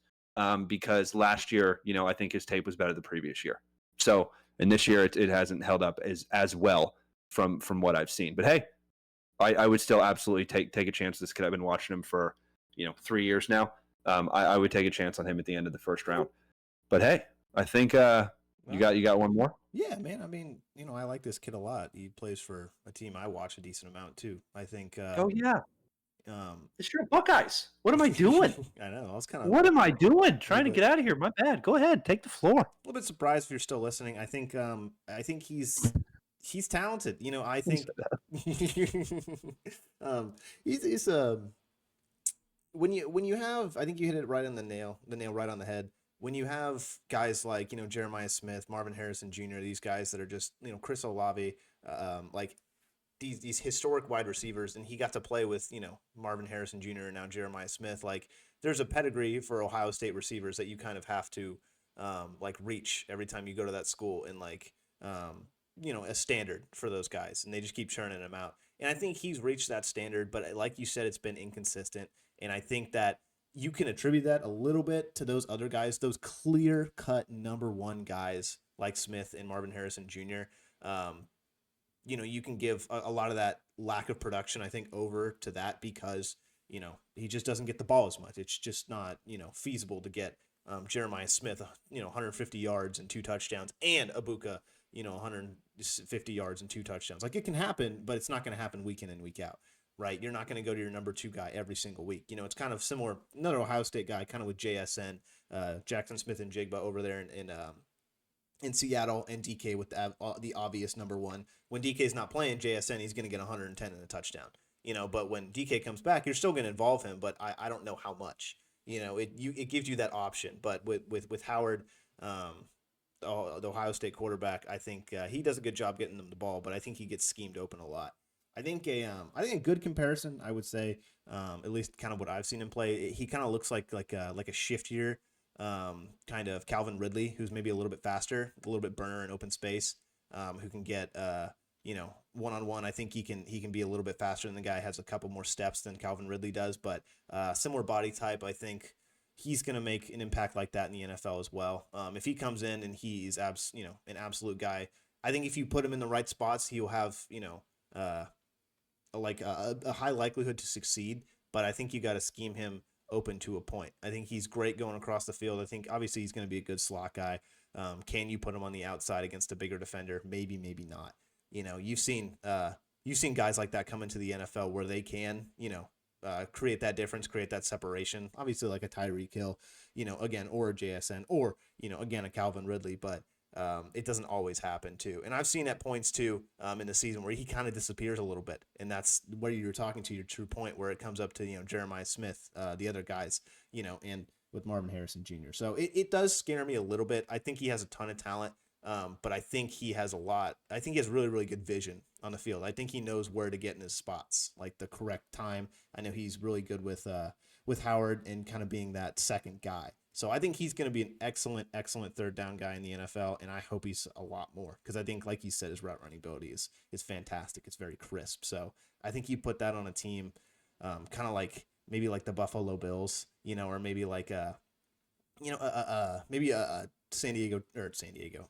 Because last year, I think his tape was better the previous year. So, and this year it hasn't held up as well from what I've seen. But hey, I would still absolutely take a chance. This kid, I've been watching him for 3 years now. I would take a chance on him at the end of the first round. But hey, I think you got one more. Yeah, man. I mean, I like this kid a lot. He plays for a team I watch a decent amount too. I think. Oh yeah. It's your Buckeyes. What am I doing? I know. I was kind of What am I doing? a Trying to little get out of here. My bad. Go ahead. Take the floor. bit surprised if you're still listening. I think he's talented. You know, I think um, he's when you have, I think you hit it right on the nail right on the head. When you have guys like, you know, Jeremiah Smith, Marvin Harrison Jr., these guys that are just, you know, Chris Olave, like these historic wide receivers, and he got to play with, you know, Marvin Harrison Jr. and now Jeremiah Smith. Like, there's a pedigree for Ohio State receivers that you kind of have to like reach every time you go to that school, and like you know, a standard for those guys, and they just keep churning them out. And I think he's reached that standard, but like you said, it's been inconsistent, and I think that you can attribute that a little bit to those other guys, those clear cut number one guys like Smith and Marvin Harrison Jr. You know, you can give a lot of that lack of production, I think, over to that because, you know, he just doesn't get the ball as much. It's just not, you know, feasible to get Jeremiah Smith, you know, 150 yards and 2 touchdowns, and Abuka, you know, 150 yards and 2 touchdowns. Like, it can happen, but it's not going to happen week in and week out, right? You're not going to go to your number 2 guy every single week. You know, it's kind of similar, another Ohio State guy, kind of with JSN, Jackson Smith and Jigba over there in Seattle, and DK with the obvious number one. When DK is not playing JSN, he's going to get 110 and a touchdown. You know, but when DK comes back, you're still going to involve him, but I don't know how much. You know, it gives you that option. But with Howard, the Ohio State quarterback, I think he does a good job getting them the ball, but I think he gets schemed open a lot. I think a good comparison, I would say, at least kind of what I've seen him play. He kind of looks like a shiftier kind of Calvin Ridley, who's maybe a little bit faster, a little bit burner in open space, who can get you know, one on one. I think he can be a little bit faster than the guy, has a couple more steps than Calvin Ridley does, but similar body type. I think he's going to make an impact like that in the NFL as well. If he comes in and he's you know, an absolute guy, I think if you put him in the right spots, he'll have, you know, like a high likelihood to succeed. But I think you got to scheme him open to a point. I think he's great going across the field. I think obviously he's going to be a good slot guy. Can you put him on the outside against a bigger defender? Maybe, maybe not. You know, you've seen guys like that come into the NFL where they can, you know, create that difference, create that separation. Obviously, like a Tyreek Hill, you know, again, or a JSN, or, you know, again, a Calvin Ridley, but it doesn't always happen too. And I've seen at points too in the season where he kind of disappears a little bit, and that's where you're talking to your true point, where it comes up to, you know, Jeremiah Smith, the other guys, you know, and with Marvin Harrison Jr. So it does scare me a little bit. I think he has a ton of talent. But I think he has a lot. I think he has really, really good vision on the field. I think he knows where to get in his spots, like the correct time. I know he's really good with Howard and kind of being that second guy. So I think he's going to be an excellent, excellent third down guy in the NFL, and I hope he's a lot more because I think, like you said, his route running ability is fantastic. It's very crisp. So I think you put that on a team, kind of like maybe like the Buffalo Bills, you know, or maybe like maybe a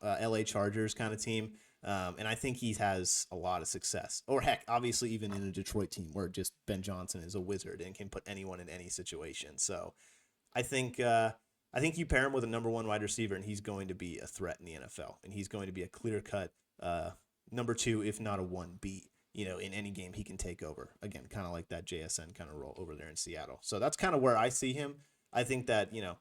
LA Chargers kind of team. And I think he has a lot of success. Or heck, obviously even in a Detroit team where just Ben Johnson is a wizard and can put anyone in any situation. So I think you pair him with a number 1 wide receiver, and he's going to be a threat in the NFL, and he's going to be a clear cut number 2, if not a 1B. You know, in any game he can take over. Again, kind of like that JSN kind of role over there in Seattle. So that's kind of where I see him. I think that, you know,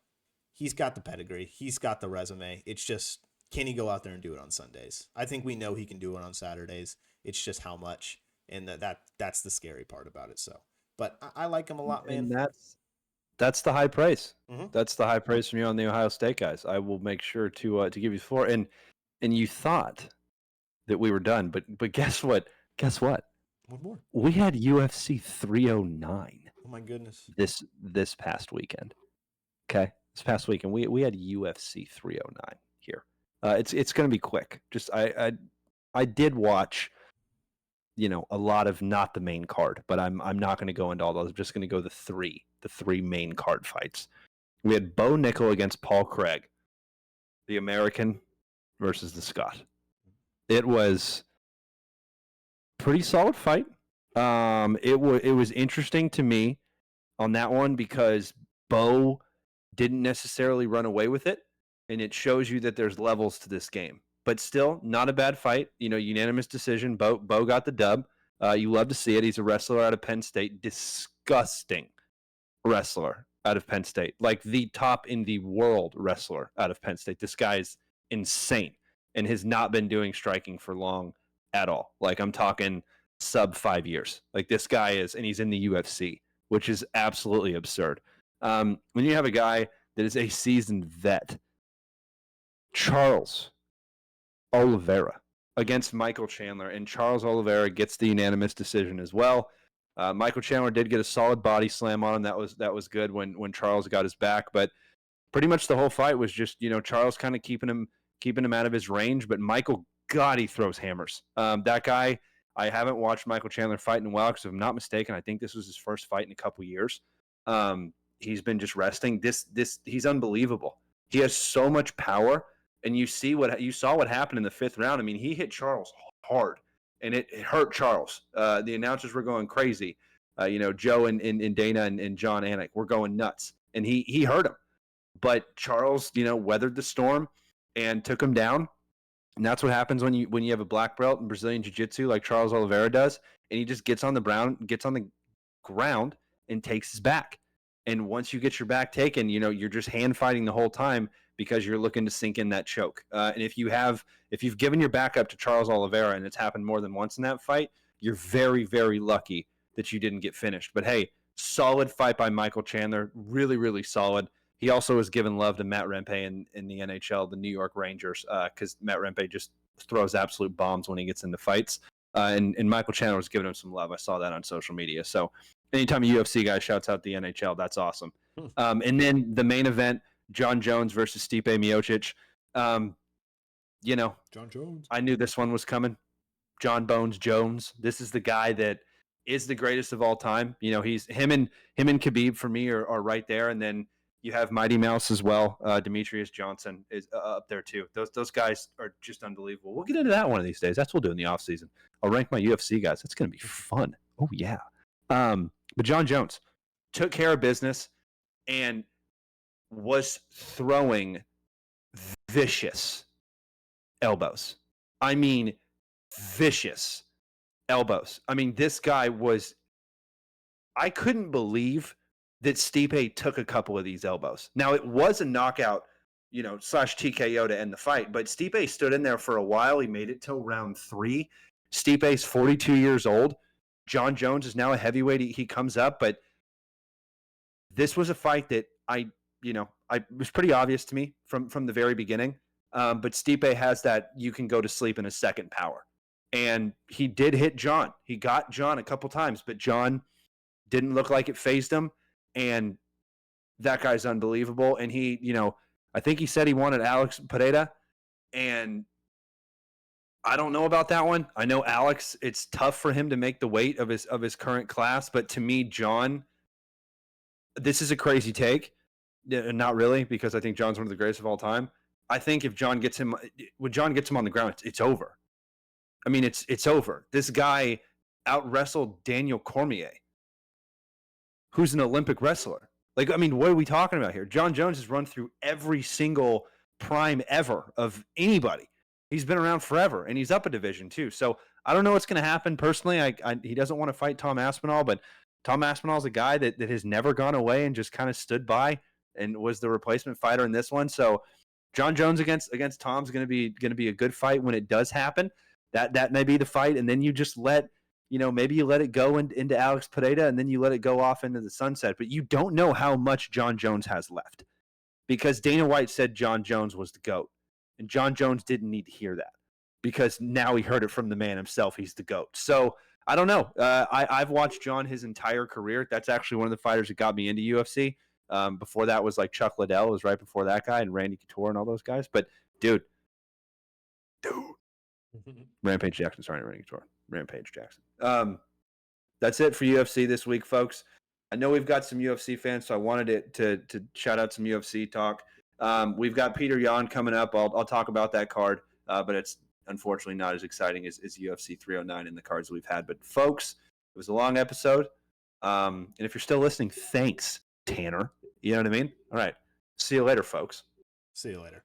he's got the pedigree. He's got the resume. It's just, can he go out there and do it on Sundays? I think we know he can do it on Saturdays. It's just how much, and that's the scary part about it. So, but I like him a lot, man. And that's the high praise. Mm-hmm. That's the high praise from you on the Ohio State guys. I will make sure to give you 4. And you thought that we were done, but guess what? Guess what? One more. We had UFC 309. Oh my goodness. This past weekend. Okay. This past weekend, we had UFC 309 here. It's going to be quick. Just I did watch, you know, a lot of not the main card, but I'm not going to go into all those. I'm just going to go the three main card fights. We had Bo Nickel against Paul Craig, the American versus the Scot. It was pretty solid fight. It was interesting to me on that one because Bo didn't necessarily run away with it, and it shows you that there's levels to this game. But still, not a bad fight. You know, unanimous decision. Bo got the dub. You love to see it. He's a wrestler out of Penn State. disgusting wrestler out of Penn State, like the top in the world wrestler out of Penn State. This guy is insane and has not been doing striking for long at all. Like I'm talking sub 5 years. Like this guy is, and he's in the UFC, which is absolutely absurd. When you have a guy that is a seasoned vet, Charles Oliveira against Michael Chandler, and Charles Oliveira gets the unanimous decision as well. Michael Chandler did get a solid body slam on him. That was good when Charles got his back, but pretty much the whole fight was just Charles kind of keeping him out of his range. But Michael, God, he throws hammers. That guy, I haven't watched Michael Chandler fight in a while because if I'm not mistaken, I think this was his first fight in a couple years. He's been just resting. He's unbelievable. He has so much power, and you saw what happened in the 5th round. I mean, he hit Charles hard, and it hurt Charles. The announcers were going crazy. Joe and Dana and John Anik were going nuts, and he hurt him. But Charles, weathered the storm and took him down. And that's what happens when you have a black belt in Brazilian Jiu-Jitsu like Charles Oliveira does, and he just gets on the ground and takes his back. And once you get your back taken, you're just hand fighting the whole time because you're looking to sink in that choke. And if you've given your back up to Charles Oliveira, and it's happened more than once in that fight, you're very, very lucky that you didn't get finished. But hey, solid fight by Michael Chandler, really, really solid. He also has given love to Matt Rempe in the NHL, the New York Rangers, because Matt Rempe just throws absolute bombs when he gets into fights. And Michael Chandler was giving him some love. I saw that on social media. So anytime a UFC guy shouts out the NHL, that's awesome. And then the main event, John Jones versus Stipe Miocic. John Jones. I knew this one was coming. John Bones Jones. This is the guy that is the greatest of all time. He's him and Khabib for me are right there. And then you have Mighty Mouse as well. Demetrius Johnson is up there too. Those guys are just unbelievable. We'll get into that one of these days. That's what we'll do in the off season. I'll rank my UFC guys. That's going to be fun. Oh yeah. But John Jones took care of business and was throwing vicious elbows. I mean, vicious elbows. I mean, this guy was. I couldn't believe that Stipe took a couple of these elbows. Now, it was a knockout, / TKO to end the fight, but Stipe stood in there for a while. He made it till round 3. Stipe's 42 years old. John Jones is now a heavyweight. He comes up, but this was a fight that it was pretty obvious to me from the very beginning. But Stipe has that you can go to sleep in a second power. And he did hit John. He got John a couple times, but John didn't look like it fazed him. And that guy's unbelievable. And he, I think he said he wanted Alex Pereira. And I don't know about that one. I know Alex, it's tough for him to make the weight of his current class. But to me, John, this is a crazy take. Not really, because I think John's one of the greatest of all time. I think if John gets him, when John gets him on the ground, it's over. I mean, it's over. This guy out wrestled Daniel Cormier, who's an Olympic wrestler. Like, I mean, what are we talking about here? John Jones has run through every single prime ever of anybody. He's been around forever, and he's up a division too. So I don't know what's going to happen personally. He doesn't want to fight Tom Aspinall, but Tom Aspinall is a guy that has never gone away and just kind of stood by and was the replacement fighter in this one. So John Jones against Tom's going to be a good fight when it does happen. That may be the fight, and then you just maybe you let it go into Alex Pereira, and then you let it go off into the sunset. But you don't know how much John Jones has left, because Dana White said John Jones was the GOAT, and John Jones didn't need to hear that, because now he heard it from the man himself. He's the GOAT. So I don't know. I've watched John his entire career. That's actually one of the fighters that got me into UFC. Before that was like Chuck Liddell was right before that guy, and Randy Couture and all those guys. But dude. Rampage Jackson. Sorry, Randy Couture. Rampage Jackson. That's it for UFC this week, folks. I know we've got some UFC fans, so I wanted to shout out some UFC talk. We've got Peter Yan coming up. I'll talk about that card, but it's unfortunately not as exciting as UFC 309 in the cards we've had. But folks, it was a long episode. And if you're still listening, thanks, Tanner. You know what I mean? All right. See you later, folks. See you later.